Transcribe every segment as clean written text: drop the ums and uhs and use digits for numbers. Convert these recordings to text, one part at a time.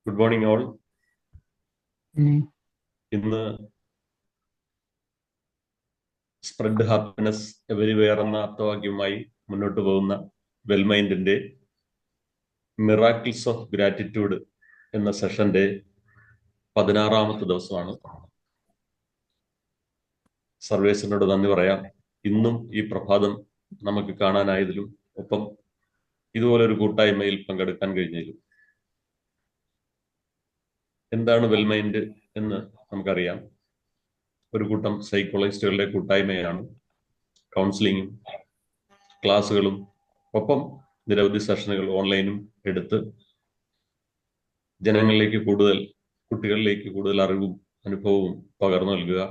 Good morning all. ഉം. ഇന്ന് spread happiness everywhere എന്ന ആപ്തവാക്യവുമായി മുന്നോട്ട് പോകുന്ന വെൽമൈൻഡിന്റെ മിറാക്കിൾസ് ഓഫ് ഗ്രാറ്റിറ്റ്യൂഡ് എന്ന സെഷന്റെ 16ാമത്തെ ദിവസമാണ്. സർവേസിനോട് നന്ദി പറയാം. ഇന്നും ഈ പ്രഭാതം നമുക്ക് കാണാനായതിലും ഒപ്പം ഇതുപോലൊരു കൂട്ടായ്മയിൽ പങ്കെടുക്കാൻ കഴിഞ്ഞതിലും. എന്താണ് വെൽമൈൻഡ് എന്ന് നമുക്കറിയാം. ഒരു കൂട്ടം സൈക്കോളജിസ്റ്റുകളുടെ കൂട്ടായ്മയാണ്. കൗൺസിലിങ്ങും ക്ലാസ്സുകളും ഒപ്പം നിരവധി സെഷനുകൾ ഓൺലൈനും എടുത്ത് ജനങ്ങളിലേക്ക് കുട്ടികളിലേക്ക് കൂടുതൽ അറിവും അനുഭവവും പകർന്നു നൽകുക,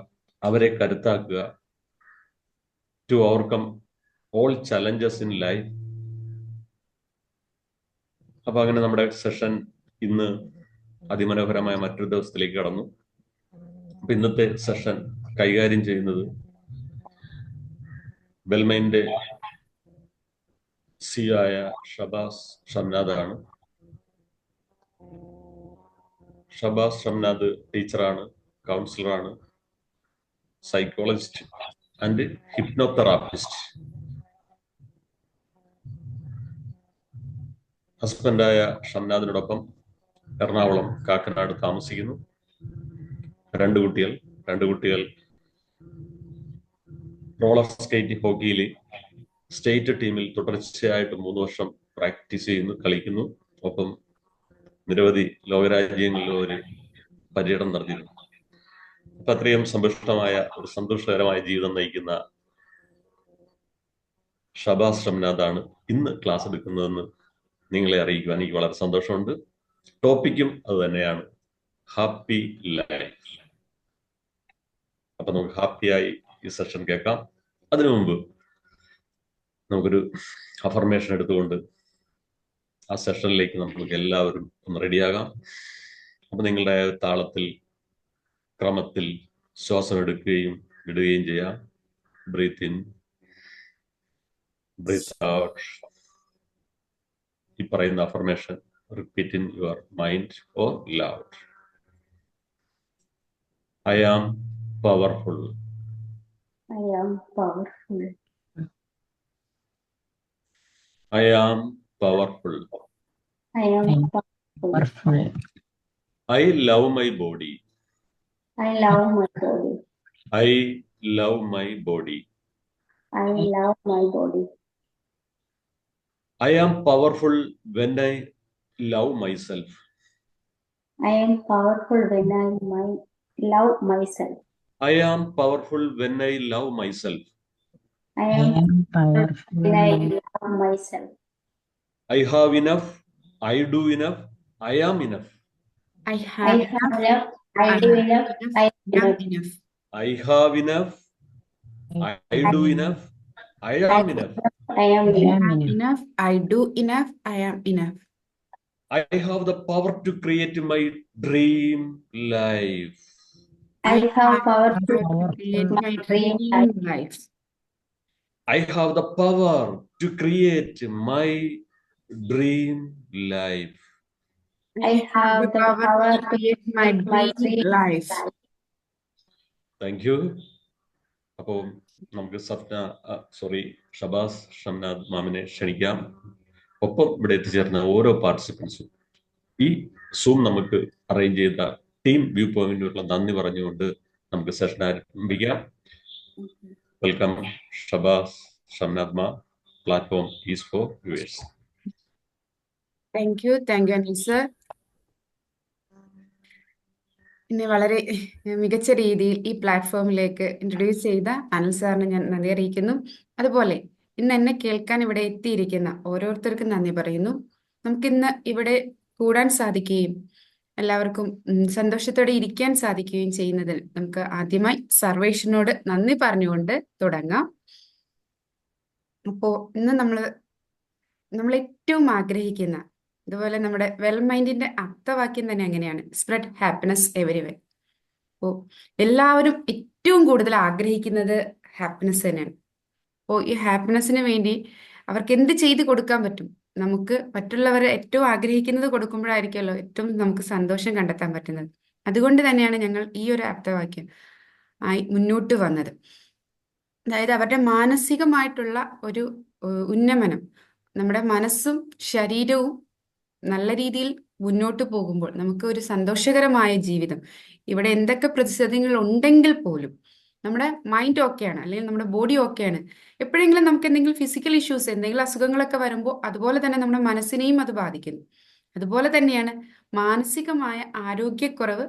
അവരെ കരുത്താക്കുക, to overcome all challenges in life. അപ്പൊ അങ്ങനെ നമ്മുടെ സെഷൻ ഇന്ന് അതിമനോഹരമായ മറ്റൊരു ദിവസത്തിലേക്ക് കടന്നു. അപ്പൊ ഇന്നത്തെ സെഷൻ കൈകാര്യം ചെയ്യുന്നത് വെൽമൈൻഡ് സിഇഒ ആയ ഷബാസ് ഷംനാദാണ്. ഷബാസ് ഷംനാദ് ടീച്ചറാണ്, കൗൺസിലറാണ്, സൈക്കോളജിസ്റ്റ് ആൻഡ് ഹിപ്നോതെറാപ്പിസ്റ്റ്. ഹസ്ബൻഡായ ഷംനാദിനോടൊപ്പം എറണാകുളം കാക്കനാട് താമസിക്കുന്നു. രണ്ട് കുട്ടികൾ റോളർ സ്കേറ്റ് ഹോക്കിയിൽ സ്റ്റേറ്റ് ടീമിൽ തുടർച്ചയായിട്ട് 3 വർഷം പ്രാക്ടീസ് ചെയ്യുന്നു, കളിക്കുന്നു. ഒപ്പം നിരവധി ലോകരാജ്യങ്ങളിൽ ഒരു പര്യടനം നടത്തിയിരുന്നു. അപ്പൊ അത്രയും സന്തോഷകരമായ ജീവിതം നയിക്കുന്ന ഷബാസ് ഷംനാദാണ് ഇന്ന് ക്ലാസ് എടുക്കുന്നതെന്ന് നിങ്ങളെ അറിയിക്കുവാൻ എനിക്ക് വളരെ സന്തോഷമുണ്ട്. ടോപ്പിക്കും അത് തന്നെയാണ്, ഹാപ്പി ലൈഫ്. അപ്പൊ നമുക്ക് ഹാപ്പിയായി ഈ സെഷൻ കേൾക്കാം. അതിനു മുമ്പ് നമുക്കൊരു അഫർമേഷൻ എടുത്തുകൊണ്ട് ആ സെഷനിലേക്ക് നമുക്ക് എല്ലാവരും ഒന്ന് റെഡിയാകാം. അപ്പൊ നിങ്ങളുടെ താളത്തിൽ, ക്രമത്തിൽ ശ്വാസം എടുക്കുകയും വിടുകയും ചെയ്യാം. Breathe in, breathe out. ഈ പറയുന്ന affirmation repeat in your mind or loud. I am powerful. I am powerful. I am powerful. I am powerful. Powerful. I love my body. I love my body. I love my body. I love my body. I am powerful when I love myself. I am powerful when I love myself. I am powerful when I love myself. I am powerful. when I love myself. I have enough. I do enough. I am enough. I have enough. I do enough. I am enough. I have enough. I do enough. I am enough. I am enough. Enough. I do enough. I am enough. I have the power to create my dream life. I have power to Create my dream dream life. I have the power to create my dream life. I have the power to create my dream life. Thank you. അപ്പോൾ നമുക്ക് ഷബാസ് ഷംനാദ് മാമിനെ ക്ഷണിക്കാം. ഒപ്പം ഇവിടെ എത്തിച്ചേർന്ന ഓരോ പാർട്ടിസിപ്പൻസും ഈ zoom നമുക്ക് arrange ചെയ്ത team view പോയിന്റിനുള്ള നന്ദി പറഞ്ഞുകൊണ്ട് നമുക്ക് സെഷൻ ആരംഭിക്കാം. Welcome Shabaz Shamnad ma'am. Platform is for viewers. Thank you Anil sir. ഇന്ന് വളരെ മികച്ച രീതിയിൽ ഈ പ്ലാറ്റ്ഫോമിലേക്ക് ഇൻട്രൊഡ്യൂസ് ചെയ്ത അനിൽ സാറിന് ഞാൻ നന്ദി അറിയിക്കുന്നു. അതുപോലെ ഇന്ന് എന്നെ കേൾക്കാൻ ഇവിടെ എത്തിയിരിക്കുന്ന ഓരോരുത്തർക്കും നന്ദി പറയുന്നു. നമുക്കിന്ന് ഇവിടെ കൂടാൻ സാധിക്കുകയും എല്ലാവർക്കും സന്തോഷത്തോടെ ഇരിക്കാൻ സാധിക്കുകയും ചെയ്യുന്നതിൽ നമുക്ക് ആദ്യമായി സർവേഷിനോട് നന്ദി പറഞ്ഞുകൊണ്ട് തുടങ്ങാം. അപ്പോൾ ഇന്ന് നമ്മൾ ഏറ്റവും ആഗ്രഹിക്കുന്ന, അതുപോലെ നമ്മുടെ വെൽമൈൻഡിന്റെ അർത്ഥവാക്യം തന്നെ അങ്ങനെയാണ്, സ്പ്രെഡ് ഹാപ്പിനെസ് എവരിവെയർ. അപ്പോൾ എല്ലാവരും ഏറ്റവും കൂടുതൽ ആഗ്രഹിക്കുന്നത് ഹാപ്പിനെസ് തന്നെയാണ്. അപ്പോൾ ഈ ഹാപ്പിനെസ്സിന് വേണ്ടി അവർക്ക് എന്ത് ചെയ്ത് കൊടുക്കാൻ പറ്റും, നമുക്ക് മറ്റുള്ളവർ ഏറ്റവും ആഗ്രഹിക്കുന്നത് കൊടുക്കുമ്പോഴായിരിക്കുമല്ലോ ഏറ്റവും നമുക്ക് സന്തോഷം കണ്ടെത്താൻ പറ്റുന്നത്. അതുകൊണ്ട് തന്നെയാണ് ഞങ്ങൾ ഈ ഒരു ആപ്തവാക്യം ആയി മുന്നോട്ട് വന്നത്. അതായത് അവരുടെ മാനസികമായിട്ടുള്ള ഒരു ഉന്നമനം, നമ്മുടെ മനസ്സും ശരീരവും നല്ല രീതിയിൽ മുന്നോട്ട് പോകുമ്പോൾ നമുക്ക് ഒരു സന്തോഷകരമായ ജീവിതം, ഇവിടെ എന്തൊക്കെ പ്രതിസന്ധികൾ ഉണ്ടെങ്കിൽ പോലും നമ്മുടെ മൈൻഡ് ഓക്കെയാണ്, അല്ലെങ്കിൽ നമ്മുടെ ബോഡി ഓക്കെയാണ്. എപ്പോഴെങ്കിലും നമുക്ക് എന്തെങ്കിലും ഫിസിക്കൽ ഇഷ്യൂസ്, എന്തെങ്കിലും അസുഖങ്ങളൊക്കെ വരുമ്പോൾ അതുപോലെ തന്നെ നമ്മുടെ മനസ്സിനെയും അത് ബാധിക്കുന്നു. അതുപോലെ തന്നെയാണ് മാനസികമായ ആരോഗ്യക്കുറവ്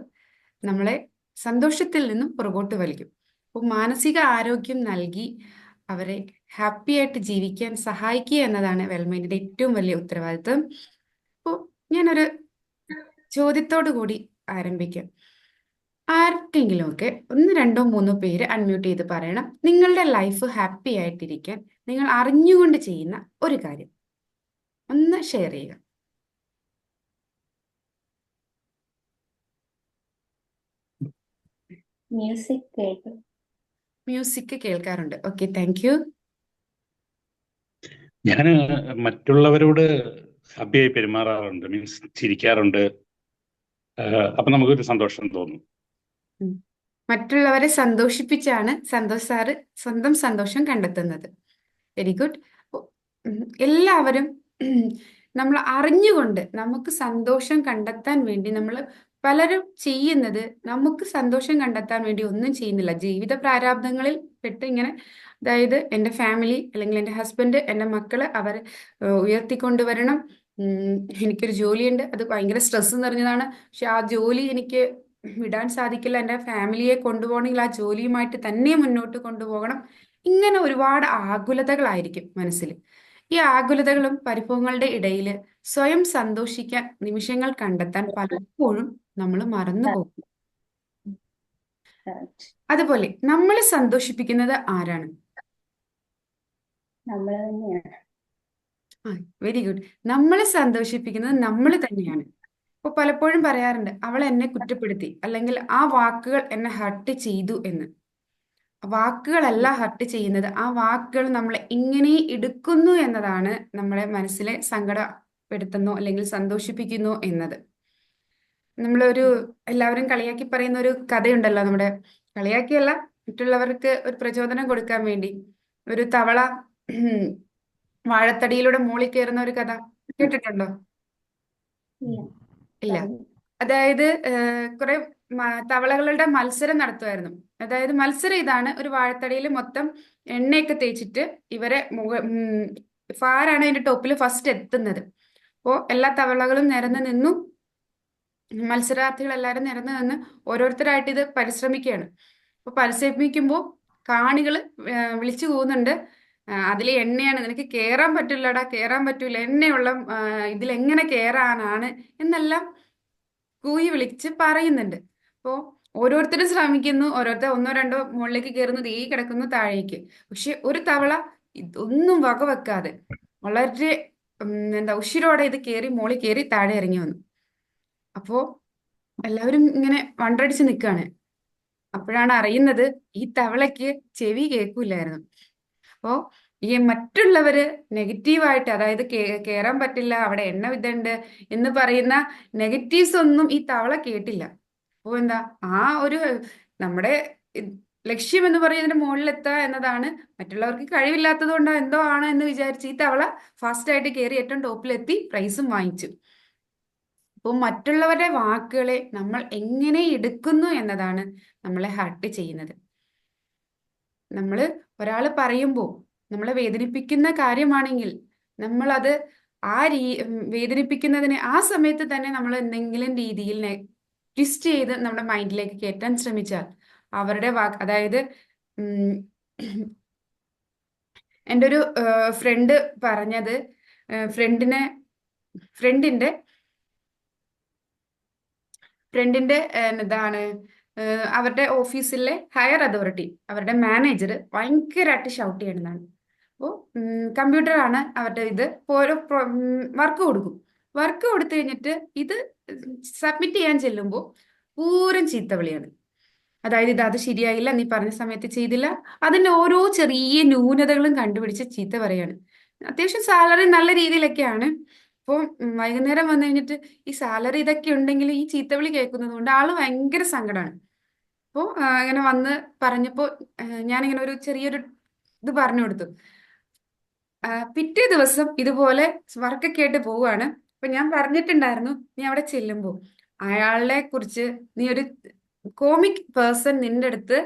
നമ്മളെ സന്തോഷത്തിൽ നിന്നും പുറകോട്ട് വലിക്കും. അപ്പോൾ മാനസിക ആരോഗ്യം നൽകി അവരെ ഹാപ്പി ആയിട്ട് ജീവിക്കാൻ സഹായിക്കുക എന്നതാണ് വെൽമൈൻഡിന്റെ ഏറ്റവും വലിയ ഉത്തരവാദിത്വം. അപ്പോൾ ഞാനൊരു ചോദ്യത്തോടു കൂടി ആരംഭിക്കാം. ആർക്കെങ്കിലും ഒക്കെ 1, 2, 3 പേര് അൺമ്യൂട്ട് ചെയ്ത് പറയണം, നിങ്ങളുടെ ലൈഫ് ഹാപ്പി ആയിട്ടിരിക്കാൻ നിങ്ങൾ അറിഞ്ഞുകൊണ്ട് ചെയ്യുന്ന ഒരു കാര്യം ഒന്ന് ഷെയർ ചെയ്യുക. മ്യൂസിക് കേൾക്കും. മ്യൂസിക് കേൾക്കാറുണ്ട്. Okay, thank you. ഞാൻ മറ്റുള്ളവരോട് ഹാപ്പിയായി പെരുമാറാറുണ്ട്, മീൻസ് ചിരിക്കാറുണ്ട്. അപ്പൊ നമുക്കൊരു സന്തോഷം തോന്നും. മറ്റുള്ളവരെ സന്തോഷിപ്പിച്ചാണ് സന്തോഷ് സാറ് സ്വന്തം സന്തോഷം കണ്ടെത്തുന്നത്. Very good. എല്ലാവരും നമ്മൾ അറിഞ്ഞുകൊണ്ട് നമുക്ക് സന്തോഷം കണ്ടെത്താൻ വേണ്ടി നമ്മൾ പലരും ചെയ്യുന്നത് നമുക്ക് സന്തോഷം കണ്ടെത്താൻ വേണ്ടി ഒന്നും ചെയ്യുന്നില്ല. ജീവിത പ്രാരാബ്ദങ്ങളിൽ പെട്ട് ഇങ്ങനെ, അതായത് എൻ്റെ ഫാമിലി അല്ലെങ്കിൽ എൻ്റെ ഹസ്ബൻഡ്, എൻ്റെ മക്കള് അവർ ഉയർത്തിക്കൊണ്ടുവരണം. എനിക്കൊരു ജോലിയുണ്ട്, അത് ഭയങ്കര സ്ട്രെസ് നിറഞ്ഞതാണ്, പക്ഷെ ആ ജോലി എനിക്ക് വിടാൻ സാധിക്കില്ല. എൻ്റെ ഫാമിലിയെ കൊണ്ടുപോകണമെങ്കിൽ ആ ജോലിയുമായിട്ട് തന്നെ മുന്നോട്ട് കൊണ്ടുപോകണം. ഇങ്ങനെ ഒരുപാട് ആകുലതകളായിരിക്കും മനസ്സിൽ. ഈ ആകുലതകളും പരിഭവങ്ങളുടെ ഇടയിൽ സ്വയം സന്തോഷിക്കാൻ നിമിഷങ്ങൾ കണ്ടെത്താൻ പലപ്പോഴും നമ്മൾ മറന്നു പോകും. Correct. അതുപോലെ നമ്മളെ സന്തോഷിപ്പിക്കുന്നത് ആരാണ്? നമ്മൾ തന്നെയാണ്. Very good. നമ്മളെ സന്തോഷിപ്പിക്കുന്നത് നമ്മൾ തന്നെയാണ്. ഇപ്പൊ പലപ്പോഴും പറയാറുണ്ട്, അവൾ എന്നെ കുറ്റപ്പെടുത്തി, അല്ലെങ്കിൽ ആ വാക്കുകൾ എന്നെ ഹർട്ട് ചെയ്തു എന്ന്. വാക്കുകളല്ല ഹർട്ട് ചെയ്യുന്നത്, ആ വാക്കുകൾ നമ്മളെ ഇങ്ങനെ എടുക്കുന്നു എന്നതാണ് നമ്മളെ മനസ്സിലെ സങ്കടപ്പെടുത്തുന്നു അല്ലെങ്കിൽ സന്തോഷിപ്പിക്കുന്നു എന്നത്. നമ്മളൊരു എല്ലാവരും കളിയാക്കി പറയുന്ന ഒരു കഥയുണ്ടല്ലോ, നമ്മുടെ കളിയാക്കിയല്ല, മറ്റുള്ളവർക്ക് ഒരു പ്രചോദനം കൊടുക്കാൻ വേണ്ടി. ഒരു തവള വാഴത്തടിയിലൂടെ മോളിൽ കയറുന്ന ഒരു കഥ കേട്ടിട്ടുണ്ടോ? ഇല്ല. ഇല്ല. അതായത് കുറെ തവളകളുടെ മത്സരം നടത്തുമായിരുന്നു. അതായത് മത്സരം ഇതാണ്, ഒരു വാഴത്തടിയിൽ മൊത്തം എണ്ണയൊക്കെ തേച്ചിട്ട് ഇവരെ ആരാണ് അതിന്റെ ടോപ്പിൽ ഫസ്റ്റ് എത്തുന്നത്. അപ്പോൾ എല്ലാ തവളകളും നിരന്ന് നിന്നു, മത്സരാർത്ഥികൾ എല്ലാവരും നിരന്ന് നിന്ന് ഓരോരുത്തരായിട്ട് ഇത് പരിശ്രമിക്കുകയാണ്. അപ്പൊ പരിശ്രമിക്കുമ്പോൾ കാണികൾ വിളിച്ചു പോകുന്നുണ്ട്, അതിലെ എണ്ണയാണ്, നിനക്ക് കേറാൻ പറ്റില്ലടാ, കേറാൻ പറ്റൂല, എണ്ണയുള്ള ഇതിലെങ്ങനെ കേറാനാണ് എന്നെല്ലാം കൂയി വിളിച്ച് പറയുന്നുണ്ട്. അപ്പോൾ ഓരോരുത്തരും ശ്രമിക്കുന്നു, ഓരോരുത്തർ 1, 2 മുകളിലേക്ക് കയറുന്നു, തീ കിടക്കുന്നു താഴേക്ക്. പക്ഷെ ഒരു തവള ഇതൊന്നും വകവെക്കാതെ വളരെ ഉഷിരോടെ ഇത് കയറി മോളിൽ കയറി താഴെ ഇറങ്ങി വന്നു. അപ്പോ എല്ലാവരും ഇങ്ങനെ വണ്ടടിച്ച് നിൽക്കാണ്. അപ്പോഴാണ് അറിയുന്നത് ഈ തവളയ്ക്ക് ചെവി കേൾക്കൂലായിരുന്നു. അപ്പോ ഈ മറ്റുള്ളവര് നെഗറ്റീവായിട്ട്, അതായത് കേറാൻ പറ്റില്ല, അവിടെ എണ്ണ വിധണ്ട് എന്ന് പറയുന്ന നെഗറ്റീവ്സ് ഒന്നും ഈ തവള കേട്ടില്ല. അപ്പോ എന്താ, ആ ഒരു നമ്മുടെ ലക്ഷ്യം എന്ന് പറയുന്നതിന്റെ മുകളിലെത്തുക എന്നതാണ്. മറ്റുള്ളവർക്ക് കഴിവില്ലാത്തത് കൊണ്ടോ എന്തോ ആണ് എന്ന് വിചാരിച്ച് ഈ തവള ഫാസ്റ്റ് ആയിട്ട് കയറി ഏറ്റവും ടോപ്പിലെത്തി പ്രൈസും വാങ്ങിച്ചു. അപ്പോൾ മറ്റുള്ളവരുടെ വാക്കുകളെ നമ്മൾ എങ്ങനെ എടുക്കുന്നു എന്നതാണ് നമ്മളെ ഹർട്ട് ചെയ്യുന്നത്. നമ്മൾ ഒരാൾ പറയുമ്പോൾ നമ്മളെ വേദനിപ്പിക്കുന്ന കാര്യമാണെങ്കിൽ നമ്മളത് വേദനിപ്പിക്കുന്നതിന് ആ സമയത്ത് തന്നെ നമ്മൾ എന്തെങ്കിലും രീതിയിൽ ട്വിസ്റ്റ് ചെയ്ത് നമ്മുടെ മൈൻഡിലേക്ക് കയറ്റാൻ ശ്രമിച്ചാൽ അവരുടെ അതായത് എൻ്റെ ഒരു ഫ്രണ്ട് പറഞ്ഞത്, ഫ്രണ്ടിന്റെ എന്താണ് അവരുടെ ഓഫീസിലെ ഹയർ അതോറിറ്റി, അവരുടെ മാനേജർ ഭയങ്കരമായിട്ട് ഷൗട്ട് ചെയ്യണമെന്നാണ്. അപ്പോൾ കമ്പ്യൂട്ടറാണ് അവരുടെ ഇത്, ഓരോ വർക്ക് കൊടുത്തു കഴിഞ്ഞിട്ട് ഇത് സബ്മിറ്റ് ചെയ്യാൻ ചെല്ലുമ്പോൾ പൂരം ചീത്തവിളിയാണ്. അതായത് അത് ശരിയായില്ല, നീ പറഞ്ഞ സമയത്ത് ചെയ്തില്ല, അതിന്റെ ഓരോ ചെറിയ ന്യൂനതകളും കണ്ടുപിടിച്ച് ചീത്ത പറയാണ്. അത്യാവശ്യം സാലറി നല്ല രീതിയിലൊക്കെയാണ്. അപ്പോൾ വൈകുന്നേരം വന്നു കഴിഞ്ഞിട്ട് ഈ സാലറി ഇതൊക്കെ ഉണ്ടെങ്കിൽ ഈ ചീത്തവിളി കേൾക്കുന്നത് കൊണ്ട് ആള് ഭയങ്കര സങ്കടമാണ്. അപ്പോൾ ഇങ്ങനെ വന്ന് പറഞ്ഞപ്പോൾ ഞാനിങ്ങനെ ഒരു ചെറിയൊരു ഇത് പറഞ്ഞു കൊടുത്തു. പിറ്റേ ദിവസം ഇതുപോലെ വർക്കൊക്കെ ആയിട്ട് പോവുകയാണ്. അപ്പൊ ഞാൻ പറഞ്ഞിട്ടുണ്ടായിരുന്നു, നീ അവിടെ ചെല്ലുമ്പോൾ അയാളെ കുറിച്ച് നീ ഒരു കോമിക് പേഴ്സൺ നിന്റെ അടുത്ത്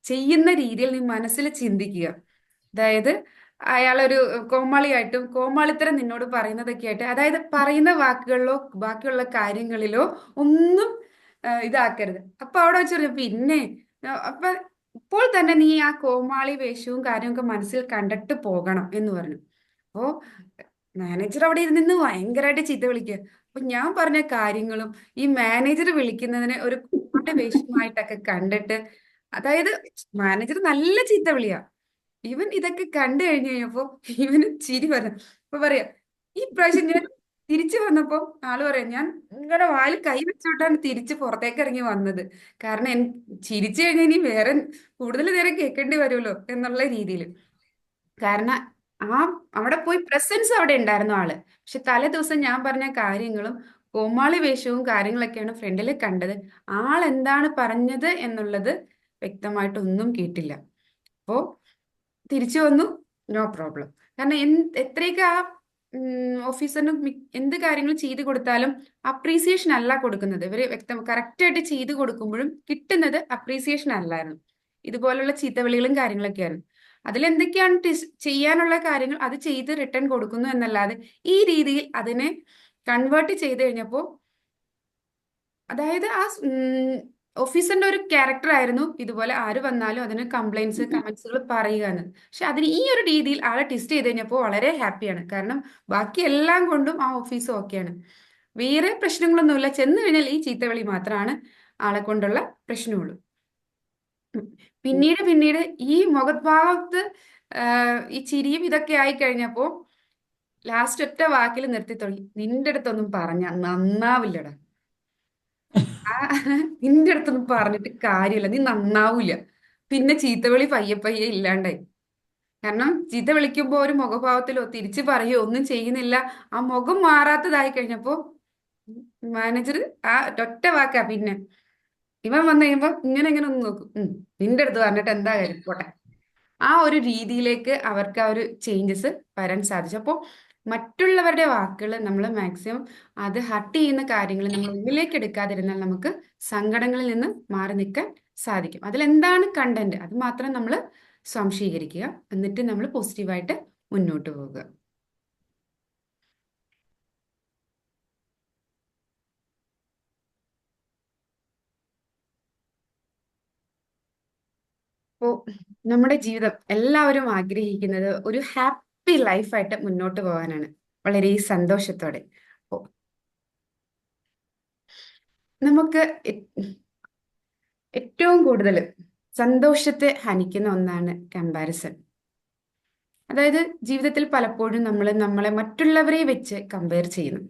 ചെയ്യുന്ന രീതിയിൽ നീ മനസ്സിൽ ചിന്തിക്കുക. അതായത് അയാളൊരു കോമാളിയായിട്ടും കോമാളിത്തരം നിന്നോട് പറയുന്നതൊക്കെ ആയിട്ട്, അതായത് പറയുന്ന വാക്കുകളിലോ ബാക്കിയുള്ള കാര്യങ്ങളിലോ ഒന്നും ഇതാക്കരുത്. അപ്പൊ അവിടെ വെച്ച് പറഞ്ഞു, പിന്നെ അപ്പൊ ഇപ്പോൾ തന്നെ നീ ആ കോമാളി വേഷവും കാര്യമൊക്കെ മനസ്സിൽ കണ്ടിട്ട് പോകണം എന്ന് പറഞ്ഞു. അപ്പോ മാനേജർ അവിടെ ഇരുന്ന് ഭയങ്കരമായിട്ട് ചീത്ത വിളിക്കുക. അപ്പൊ ഞാൻ പറഞ്ഞ കാര്യങ്ങളും ഈ മാനേജർ വിളിക്കുന്നതിന് ഒരു കോമാളി വേഷമായിട്ടൊക്കെ കണ്ടിട്ട്, അതായത് മാനേജർ നല്ല ചീത്ത വിളിയാ. ഇവൻ ഇതൊക്കെ കണ്ടു കഴിഞ്ഞു കഴിഞ്ഞപ്പോ ഇവന് ചിരി വരണം. അപ്പൊ പറയാ, ഈ പ്രാവശ്യം ഞാൻ തിരിച്ചു വന്നപ്പോ ആള് പറയാം, ഞാൻ നിങ്ങളുടെ വായിൽ കൈ വെച്ചോട്ടാണ് തിരിച്ച് പുറത്തേക്ക് ഇറങ്ങി വന്നത്. കാരണം ചിരിച്ചു കഴിഞ്ഞാൽ ഇനി വേറെ കൂടുതൽ നേരം കേൾക്കേണ്ടി വരുമല്ലോ എന്നുള്ള രീതിയിൽ. കാരണം ആ അവിടെ പോയി പ്രസൻസ് അവിടെ ഉണ്ടായിരുന്നു ആള്. പക്ഷെ തലേ ദിവസം ഞാൻ പറഞ്ഞ കാര്യങ്ങളും കോമാളി വേഷവും കാര്യങ്ങളൊക്കെയാണ് ഫ്രണ്ടിൽ കണ്ടത്. ആളെന്താണ് പറഞ്ഞത് എന്നുള്ളത് വ്യക്തമായിട്ടൊന്നും കേട്ടില്ല. അപ്പോ തിരിച്ചു വന്നു, നോ പ്രോബ്ലം. കാരണം എത്രയൊക്കെ ആ ഓഫീസറിന് എന്ത് കാര്യങ്ങൾ ചെയ്തു കൊടുത്താലും അപ്രീസിയേഷൻ അല്ല കൊടുക്കുന്നത്. ഇവര് കറക്റ്റായിട്ട് ചെയ്തു കൊടുക്കുമ്പോഴും കിട്ടുന്നത് അപ്രീസിയേഷൻ അല്ലായിരുന്നു. ഇതുപോലുള്ള ചീത്തവിളികളും കാര്യങ്ങളൊക്കെ ആയിരുന്നു. അതിലെന്തൊക്കെയാണ് ചെയ്യാനുള്ള കാര്യങ്ങൾ അത് ചെയ്ത് റിട്ടേൺ കൊടുക്കുന്നു എന്നല്ലാതെ ഈ രീതിയിൽ അതിനെ കൺവേർട്ട് ചെയ്ത് കഴിഞ്ഞപ്പോൾ, അതായത് ആ ഓഫീസറിന്റെ ഒരു ക്യാരക്ടർ ആയിരുന്നു ഇതുപോലെ ആര് വന്നാലും അതിന് കംപ്ലൈൻസ് കമന്റ്സുകൾ പറയുക എന്ന്. പക്ഷെ അതിന് ഈ ഒരു രീതിയിൽ ആളെ ടെസ്റ്റ് ചെയ്ത് കഴിഞ്ഞപ്പോൾ വളരെ ഹാപ്പിയാണ്. കാരണം ബാക്കി എല്ലാം കൊണ്ടും ആ ഓഫീസ് ഓക്കെയാണ്, വേറെ പ്രശ്നങ്ങളൊന്നുമില്ല. ചെന്ന് കഴിഞ്ഞാൽ ഈ ചീത്തവിളി മാത്രമാണ് ആളെ കൊണ്ടുള്ള പ്രശ്നമുള്ളൂ. പിന്നീട് ഈ മുഖഭാവത്ത് ഈ ചിരിയും ഇതൊക്കെ ആയി കഴിഞ്ഞപ്പോ ലാസ്റ്റ് ഒറ്റ വാക്കിൽ നിർത്തി തുടങ്ങി, നിന്റെ അടുത്തൊന്നും പറഞ്ഞ നന്നാവില്ലടാ. നിന്റെ അടുത്തൊന്നും പറഞ്ഞിട്ട് കാര്യമില്ല, നീ നന്നാവൂല. പിന്നെ ചീത്തവിളി പയ്യെ ഇല്ലാണ്ടായി. കാരണം ചീത്ത വിളിക്കുമ്പോ ഒരു മുഖഭാവത്തിലോ തിരിച്ചു പറയോ ഒന്നും ചെയ്യുന്നില്ല. ആ മുഖം മാറാത്തതായി കഴിഞ്ഞപ്പോ മാനേജർ ആ ഒറ്റ വാക്കാ. പിന്നെ ഇവൻ വന്നു കഴിയുമ്പോ ഇങ്ങനെ ഒന്ന് നോക്കും, നിന്റെ അടുത്ത് പറഞ്ഞിട്ട് എന്താ കാര്യം, പോട്ടെ. ആ ഒരു രീതിയിലേക്ക് അവർക്ക് ആ ഒരു ചേഞ്ചസ് വരാൻ സാധിച്ചു. അപ്പോൾ മറ്റുള്ളവരുടെ വാക്കുകൾ നമ്മൾ മാക്സിമം അത് ഹർട്ട് ചെയ്യുന്ന കാര്യങ്ങൾ നമ്മൾ ഉള്ളിലേക്ക് എടുക്കാതിരുന്നാൽ നമുക്ക് സങ്കടങ്ങളിൽ നിന്ന് മാറി നിൽക്കാൻ സാധിക്കും. അതിലെന്താണ് കണ്ടന്റ് അത് മാത്രം നമ്മൾ സംശീകരിക്കുക, എന്നിട്ട് നമ്മൾ പോസിറ്റീവായിട്ട് മുന്നോട്ട് പോവുക. അപ്പോൾ നമ്മുടെ ജീവിതം എല്ലാവരും ആഗ്രഹിക്കുന്നത് ഒരു ഹാപ്പി ലൈഫായിട്ട് മുന്നോട്ട് പോകാനാണ്, വളരെ സന്തോഷത്തോടെ. അപ്പോൾ നമുക്ക് ഏറ്റവും കൂടുതൽ സന്തോഷത്തെ ഹനിക്കുന്ന ഒന്നാണ് കമ്പാരിസൺ. അതായത് ജീവിതത്തിൽ പലപ്പോഴും നമ്മളെ മറ്റുള്ളവരെ വെച്ച് കമ്പയർ ചെയ്യുന്നു.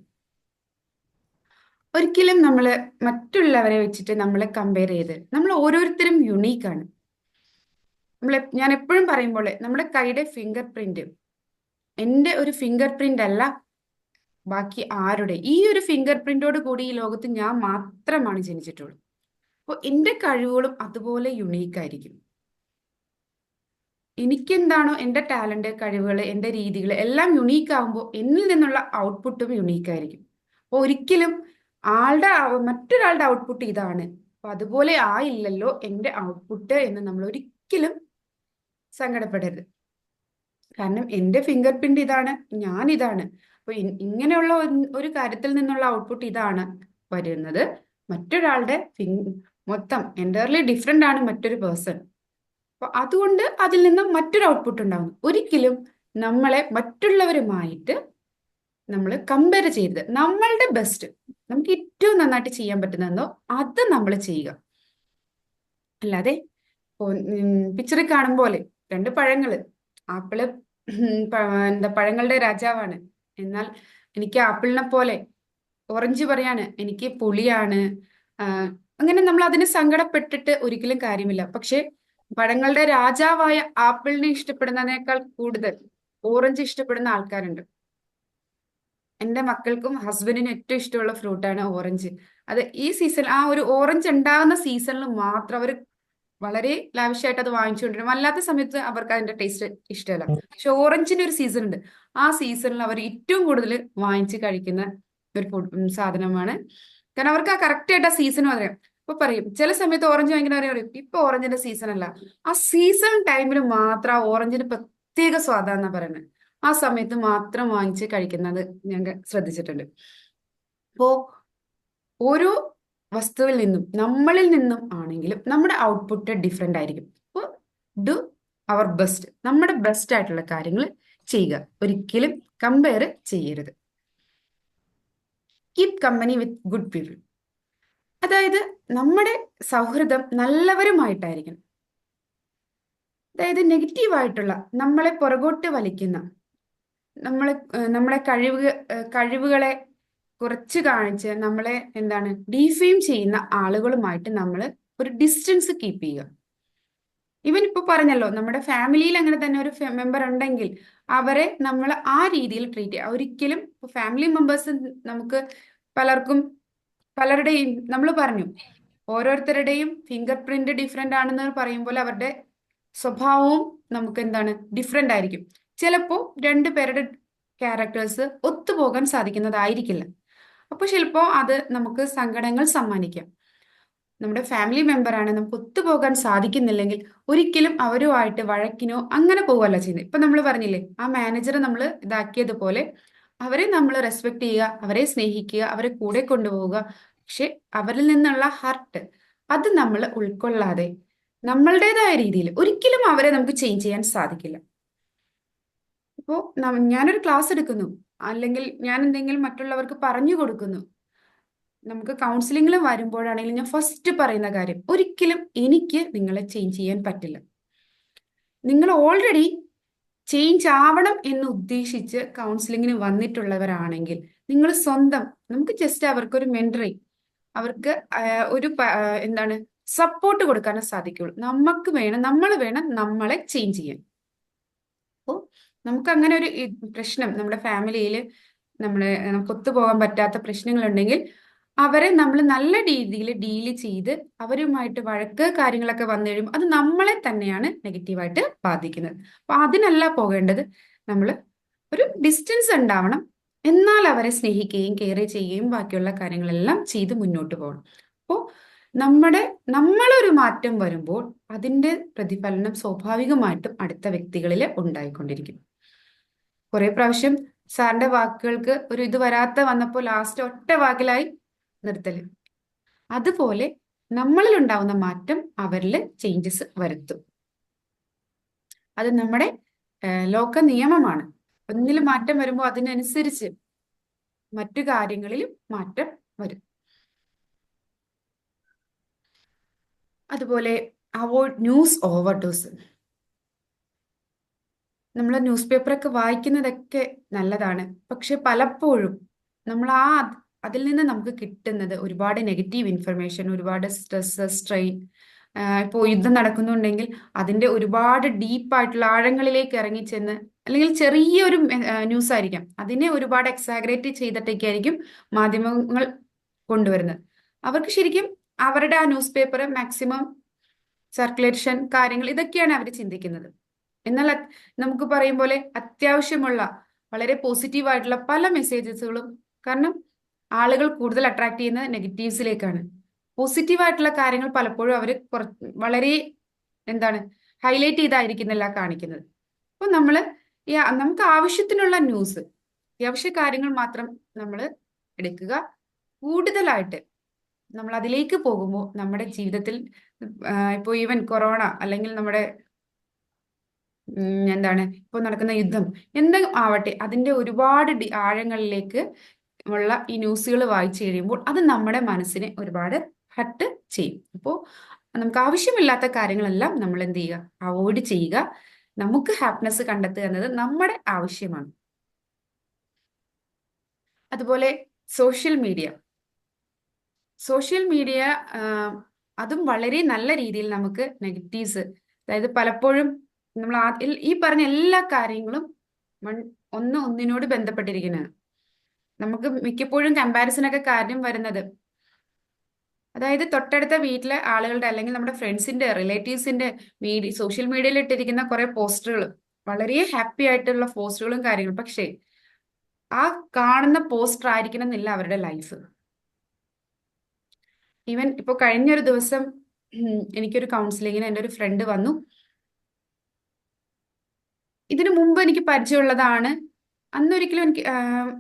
ഒരിക്കലും നമ്മൾ മറ്റുള്ളവരെ വെച്ചിട്ട് നമ്മളെ കമ്പയർ ചെയ്ത്, നമ്മൾ ഓരോരുത്തരും യുണീക്കാണ്. ഞാൻ എപ്പോഴും പറയുമ്പോൾ നമ്മുടെ കൈയുടെ ഫിംഗർ പ്രിന്റ് എൻ്റെ ഒരു ഫിംഗർ പ്രിന്റ് അല്ല ബാക്കി ആരുടെ. ഈ ഒരു ഫിംഗർ പ്രിന്റോട് കൂടി ഈ ലോകത്ത് ഞാൻ മാത്രമാണ് ജനിച്ചിട്ടുള്ളൂ. അപ്പോൾ എൻ്റെ കഴിവുകളും അതുപോലെ യുണീക്കായിരിക്കും. എനിക്കെന്താണോ എൻ്റെ ടാലന്റ്, കഴിവുകൾ, എൻ്റെ രീതികൾ എല്ലാം യുണീക്ക് ആവുമ്പോൾ എന്നിൽ നിന്നുള്ള ഔട്ട്പുട്ടും യുണീക്കായിരിക്കും. അപ്പോൾ ഒരിക്കലും മറ്റൊരാളുടെ ഔട്ട്പുട്ട് ഇതാണ്, അപ്പൊ അതുപോലെ ആയില്ലല്ലോ എൻ്റെ ഔട്ട്പുട്ട് എന്ന് നമ്മൾ ഒരിക്കലും സങ്കടപ്പെടരുത്. കാരണം എൻ്റെ ഫിംഗർ പ്രിന്റ് ഇതാണ്, ഞാൻ ഇതാണ്. അപ്പൊ ഇങ്ങനെയുള്ള ഒരു കാര്യത്തിൽ നിന്നുള്ള ഔട്ട്പുട്ട് ഇതാണ് വരുന്നത്. മറ്റൊരാളുടെ മൊത്തം എൻ്റയർലി ഡിഫറെന്റ് ആണ് മറ്റൊരു പേഴ്സൺ. അപ്പൊ അതുകൊണ്ട് അതിൽ നിന്നും മറ്റൊരു ഔട്ട്പുട്ട് ഉണ്ടാവുന്നു. ഒരിക്കലും നമ്മളെ മറ്റുള്ളവരുമായിട്ട് നമ്മൾ കമ്പയർ ചെയ്ത് നമ്മളുടെ ബെസ്റ്റ്, നമുക്ക് ഏറ്റവും നന്നായിട്ട് ചെയ്യാൻ പറ്റുന്നതെന്നോ അത് നമ്മൾ ചെയ്യുക. അല്ലാതെ പിക്ചറിൽ കാണും പോലെ രണ്ട് പഴങ്ങള്, ആപ്പിള് പഴങ്ങളുടെ രാജാവാണ്, എന്നാൽ എനിക്ക് ആപ്പിളിനെ പോലെ ഓറഞ്ച് പറയാണ് എനിക്ക് പുളിയാണ്, അങ്ങനെ നമ്മൾ അതിന് സങ്കടപ്പെട്ടിട്ട് ഒരിക്കലും കാര്യമില്ല. പക്ഷെ പഴങ്ങളുടെ രാജാവായ ആപ്പിളിനെ ഇഷ്ടപ്പെടുന്നതിനേക്കാൾ കൂടുതൽ ഓറഞ്ച് ഇഷ്ടപ്പെടുന്ന ആൾക്കാരുണ്ട്. എൻ്റെ മക്കൾക്കും ഹസ്ബൻഡിനും ഏറ്റവും ഇഷ്ടമുള്ള ഫ്രൂട്ടാണ് ഓറഞ്ച്. അത് ഈ സീസൺ, ആ ഒരു ഓറഞ്ച് ഉണ്ടാകുന്ന സീസണിൽ മാത്രം അവർ വളരെ ലാവിഷായിട്ട് അത് വാങ്ങിച്ചുകൊണ്ടിരും. അല്ലാത്ത സമയത്ത് അവർക്ക് അതിന്റെ ടേസ്റ്റ് ഇഷ്ടമല്ല. പക്ഷെ ഓറഞ്ചിന്റെ ഒരു സീസൺ ഉണ്ട്. ആ സീസണിൽ അവർ ഏറ്റവും കൂടുതൽ വാങ്ങിച്ച് കഴിക്കുന്ന ഒരു സാധനമാണ്. കാരണം അവർക്ക് ആ കറക്റ്റ് ആയിട്ട് ആ സീസൺ അറിയാം. ഇപ്പൊ പറയും ചില സമയത്ത് ഓറഞ്ച് വാങ്ങിക്കുന്ന പറയും ഇപ്പൊ ഓറഞ്ചിന്റെ സീസൺ അല്ല, ആ സീസൺ ടൈമിൽ മാത്രം ആ ഓറഞ്ചിന് പ്രത്യേക സ്വാദാന്നാ പറയുന്നത്. ആ സമയത്ത് മാത്രം വാങ്ങിച്ച് കഴിക്കുന്നത് ഞാൻ ശ്രദ്ധിച്ചിട്ടുണ്ട്. അപ്പോ ഓരോ വസ്തുവിൽ നിന്നും നമ്മളിൽ നിന്നും ആണെങ്കിലും നമ്മുടെ ഔട്ട്പുട്ട് ഡിഫറെന്റ് ആയിരിക്കും. അപ്പോൾ ഡു അവർ ബെസ്റ്റ്, നമ്മുടെ ബെസ്റ്റ് ആയിട്ടുള്ള കാര്യങ്ങൾ ചെയ്യുക, ഒരിക്കലും കമ്പയർ ചെയ്യരുത്. Keep company with good people. അതായത് നമ്മുടെ സൗഹൃദം നല്ലവരുമായിട്ടായിരിക്കണം. അതായത് നെഗറ്റീവായിട്ടുള്ള, നമ്മളെ പുറകോട്ട് വലിക്കുന്ന, നമ്മുടെ കഴിവുകളെ കുറച്ച് കാണിച്ച് നമ്മളെ ഡീഫെയിം ചെയ്യുന്ന ആളുകളുമായിട്ട് നമ്മൾ ഒരു ഡിസ്റ്റൻസ് കീപ്പ് ചെയ്യുക. ഇവൻ ഇപ്പൊ പറഞ്ഞല്ലോ, നമ്മുടെ ഫാമിലിയിൽ അങ്ങനെ തന്നെ ഒരു മെമ്പർ ഉണ്ടെങ്കിൽ അവരെ നമ്മൾ ആ രീതിയിൽ ട്രീറ്റ് ചെയ്യുക. ഒരിക്കലും ഫാമിലി മെമ്പേഴ്സ് നമുക്ക് പലരുടെയും നമ്മൾ പറഞ്ഞു, ഓരോരുത്തരുടെയും ഫിംഗർ പ്രിന്റ് ഡിഫറെന്റ് ആണെന്ന് പറയുമ്പോൾ അവരുടെ സ്വഭാവവും നമുക്ക് ഡിഫറെന്റ് ആയിരിക്കും. ചിലപ്പോൾ രണ്ടുപേരുടെ ക്യാരക്ടേഴ്സ് ഒത്തുപോകാൻ സാധിക്കുന്നതായിരിക്കില്ല. അപ്പോൾ ചിലപ്പോൾ അത് നമുക്ക് സങ്കടങ്ങൾ സമ്മാനിക്കാം. നമ്മുടെ ഫാമിലി മെമ്പറാണ്, നമുക്ക് ഒത്തുപോകാൻ സാധിക്കുന്നില്ലെങ്കിൽ ഒരിക്കലും അവരുമായിട്ട് വഴക്കിനോ അങ്ങനെ പോവല്ല ചെയ്യുന്നത്. ഇപ്പൊ നമ്മൾ പറഞ്ഞില്ലേ, ആ മാനേജറെ നമ്മൾ ഇതാക്കിയതുപോലെ അവരെ നമ്മൾ റെസ്പെക്ട് ചെയ്യുക, അവരെ സ്നേഹിക്കുക, അവരെ കൂടെ കൊണ്ടുപോവുക. പക്ഷെ അവരിൽ നിന്നുള്ള ഹർട്ട് അത് നമ്മൾ ഉൾക്കൊള്ളാതെ നമ്മളുടേതായ രീതിയിൽ ഒരിക്കലും അവരെ നമുക്ക് ചേഞ്ച് ചെയ്യാൻ സാധിക്കില്ല. ഇപ്പോൾ ഞാനൊരു ക്ലാസ് എടുക്കുന്നു, അല്ലെങ്കിൽ ഞാൻ എന്തെങ്കിലും മറ്റുള്ളവർക്ക് പറഞ്ഞു കൊടുക്കുന്നു, നമുക്ക് കൗൺസിലിംഗിൽ വരുമ്പോഴാണെങ്കിലും ഞാൻ ഫസ്റ്റ് പറയുന്ന കാര്യം, ഒരിക്കലും എനിക്ക് നിങ്ങളെ ചേഞ്ച് ചെയ്യാൻ പറ്റില്ല. നിങ്ങൾ ഓൾറെഡി ചേഞ്ച് ആവണം എന്ന് ഉദ്ദേശിച്ച് കൗൺസിലിങ്ങിന് വന്നിട്ടുള്ളവരാണെങ്കിൽ നിങ്ങൾ സ്വന്തം, നമുക്ക് ജസ്റ്റ് അവർക്കൊരു മെന്ററിങ്, അവർക്ക് ഒരു സപ്പോർട്ട് കൊടുക്കാനേ സാധിക്കുള്ളൂ. നമ്മൾ വേണം നമ്മളെ ചേഞ്ച് ചെയ്യാൻ. അപ്പോൾ നമുക്ക് അങ്ങനെ ഒരു പ്രശ്നം നമ്മുടെ ഫാമിലിയിൽ നമുക്ക് ഒത്തുപോകാൻ പറ്റാത്ത പ്രശ്നങ്ങളുണ്ടെങ്കിൽ അവരെ നമ്മൾ നല്ല രീതിയിൽ ഡീല് ചെയ്ത് അവരുമായിട്ട് വഴക്ക് കാര്യങ്ങളൊക്കെ വന്നു കഴിയുമ്പോൾ അത് നമ്മളെ തന്നെയാണ് നെഗറ്റീവായിട്ട് ബാധിക്കുന്നത്. അപ്പൊ അതിനല്ല പോകേണ്ടത്. നമ്മൾ ഒരു ഡിസ്റ്റൻസ് ഉണ്ടാവണം, എന്നാൽ അവരെ സ്നേഹിക്കുകയും കെയർ ചെയ്യുകയും ബാക്കിയുള്ള കാര്യങ്ങളെല്ലാം ചെയ്ത് മുന്നോട്ട് പോകണം. അപ്പോൾ നമ്മളൊരു മാറ്റം വരുമ്പോൾ അതിന്റെ പ്രതിഫലനം സ്വാഭാവികമായിട്ടും അടുത്ത വ്യക്തികളിൽ ഉണ്ടായിക്കൊണ്ടിരിക്കും. കുറെ പ്രാവശ്യം സാറിന്റെ വാക്കുകൾക്ക് ഒരു ഇത് വന്നപ്പോൾ ലാസ്റ്റ് ഒറ്റ വാക്കിലായി നിർത്തല്. അതുപോലെ നമ്മളിൽ ഉണ്ടാവുന്ന മാറ്റം അവരിൽ ചേഞ്ചസ് വരുത്തും. അത് നമ്മുടെ ലോക നിയമമാണ്. ഒന്നിൽ മാറ്റം വരുമ്പോൾ അതിനനുസരിച്ച് മറ്റു കാര്യങ്ങളിലും മാറ്റം വരും. അതുപോലെ അവോയ്ഡ് ന്യൂസ് ഓവർഡോസ്. നമ്മൾ ന്യൂസ് പേപ്പറൊക്കെ വായിക്കുന്നതൊക്കെ നല്ലതാണ്, പക്ഷെ പലപ്പോഴും നമ്മൾ അതിൽ നിന്ന് നമുക്ക് കിട്ടുന്നത് ഒരുപാട് നെഗറ്റീവ് ഇൻഫർമേഷൻ, ഒരുപാട് സ്ട്രെസ്, സ്ട്രെയിൻ. ഇപ്പോൾ യുദ്ധം നടക്കുന്നുണ്ടെങ്കിൽ അതിന്റെ ഒരുപാട് ഡീപ്പായിട്ടുള്ള ആഴങ്ങളിലേക്ക് ഇറങ്ങിച്ചെന്ന്, അല്ലെങ്കിൽ ചെറിയൊരു ന്യൂസ് ആയിരിക്കാം, അതിനെ ഒരുപാട് എക്സാഗ്രേറ്റ് ചെയ്തിട്ടൊക്കെ ആയിരിക്കും മാധ്യമങ്ങൾ കൊണ്ടുവരുന്നത്. അവർക്ക് ശരിക്കും അവരുടെ ആ ന്യൂസ് പേപ്പർ മാക്സിമം സർക്കുലേഷൻ കാര്യങ്ങൾ ഇതൊക്കെയാണ് അവർ ചിന്തിക്കുന്നത്. എന്നാൽ നമുക്ക് പറയും പോലെ അത്യാവശ്യമുള്ള വളരെ പോസിറ്റീവായിട്ടുള്ള പല മെസ്സേജസുകളും, കാരണം ആളുകൾ കൂടുതൽ അട്രാക്ട് ചെയ്യുന്ന നെഗറ്റീവ്സിലേക്കാണ്. പോസിറ്റീവായിട്ടുള്ള കാര്യങ്ങൾ പലപ്പോഴും അവർ വളരെ ഹൈലൈറ്റ് ചെയ്തായിരിക്കുന്നില്ല കാണിക്കുന്നത്. അപ്പോൾ നമുക്ക് ആവശ്യത്തിനുള്ള ന്യൂസ്, അത്യാവശ്യ കാര്യങ്ങൾ മാത്രം നമ്മൾ എടുക്കുക. കൂടുതലായിട്ട് നമ്മൾ അതിലേക്ക് പോകുമ്പോൾ നമ്മുടെ ജീവിതത്തിൽ ഇപ്പോൾ ഈവൻ കൊറോണ അല്ലെങ്കിൽ നമ്മുടെ ഇപ്പോൾ നടക്കുന്ന യുദ്ധം എന്തെങ്കിലും ആവട്ടെ, അതിന്റെ ഒരുപാട് ആഴങ്ങളിലേക്ക് ഉള്ള ഈ ന്യൂസുകൾ വായിച്ചു കഴിയുമ്പോൾ അത് നമ്മുടെ മനസ്സിനെ ഒരുപാട് ഹർട്ട് ചെയ്യും. അപ്പോൾ നമുക്ക് ആവശ്യമില്ലാത്ത കാര്യങ്ങളെല്ലാം നമ്മൾ എന്ത് ചെയ്യുക, അവോയ്ഡ് ചെയ്യുക. നമുക്ക് ഹാപ്പിനെസ് കണ്ടെത്തുക എന്നത് നമ്മുടെ ആവശ്യമാണ്. അതുപോലെ സോഷ്യൽ മീഡിയ സോഷ്യൽ മീഡിയ അതും വളരെ നല്ല രീതിയിൽ നമുക്ക് നെഗറ്റീവ്സ്, അതായത് പലപ്പോഴും നമ്മൾ ഈ പറഞ്ഞ എല്ലാ കാര്യങ്ങളും ഒന്നിനോട് ബന്ധപ്പെട്ടിരിക്കുന്നത്. നമുക്ക് മിക്കപ്പോഴും കമ്പാരിസൺ ഒക്കെ കാര്യം വരുന്നത്, അതായത് തൊട്ടടുത്ത വീട്ടിലെ ആളുകളുടെ അല്ലെങ്കിൽ നമ്മുടെ ഫ്രണ്ട്സിന്റെ റിലേറ്റീവ്സിന്റെ സോഷ്യൽ മീഡിയയിൽ ഇട്ടിരിക്കുന്ന കുറെ പോസ്റ്ററുകൾ, വളരെ ഹാപ്പി ആയിട്ടുള്ള പോസ്റ്ററുകളും കാര്യങ്ങളും, പക്ഷേ ആ കാണുന്ന പോസ്റ്റർ ആയിരിക്കണം എന്നില്ല അവരുടെ ലൈഫ്. ഈവൻ ഇപ്പൊ കഴിഞ്ഞൊരു ദിവസം എനിക്കൊരു കൗൺസിലിങ്ങിന് എൻ്റെ ഒരു ഫ്രണ്ട് വന്നു. ഇതിനു മുമ്പ് എനിക്ക് പരിചയമുള്ളതാണ്. അന്നൊരിക്കലും എനിക്ക്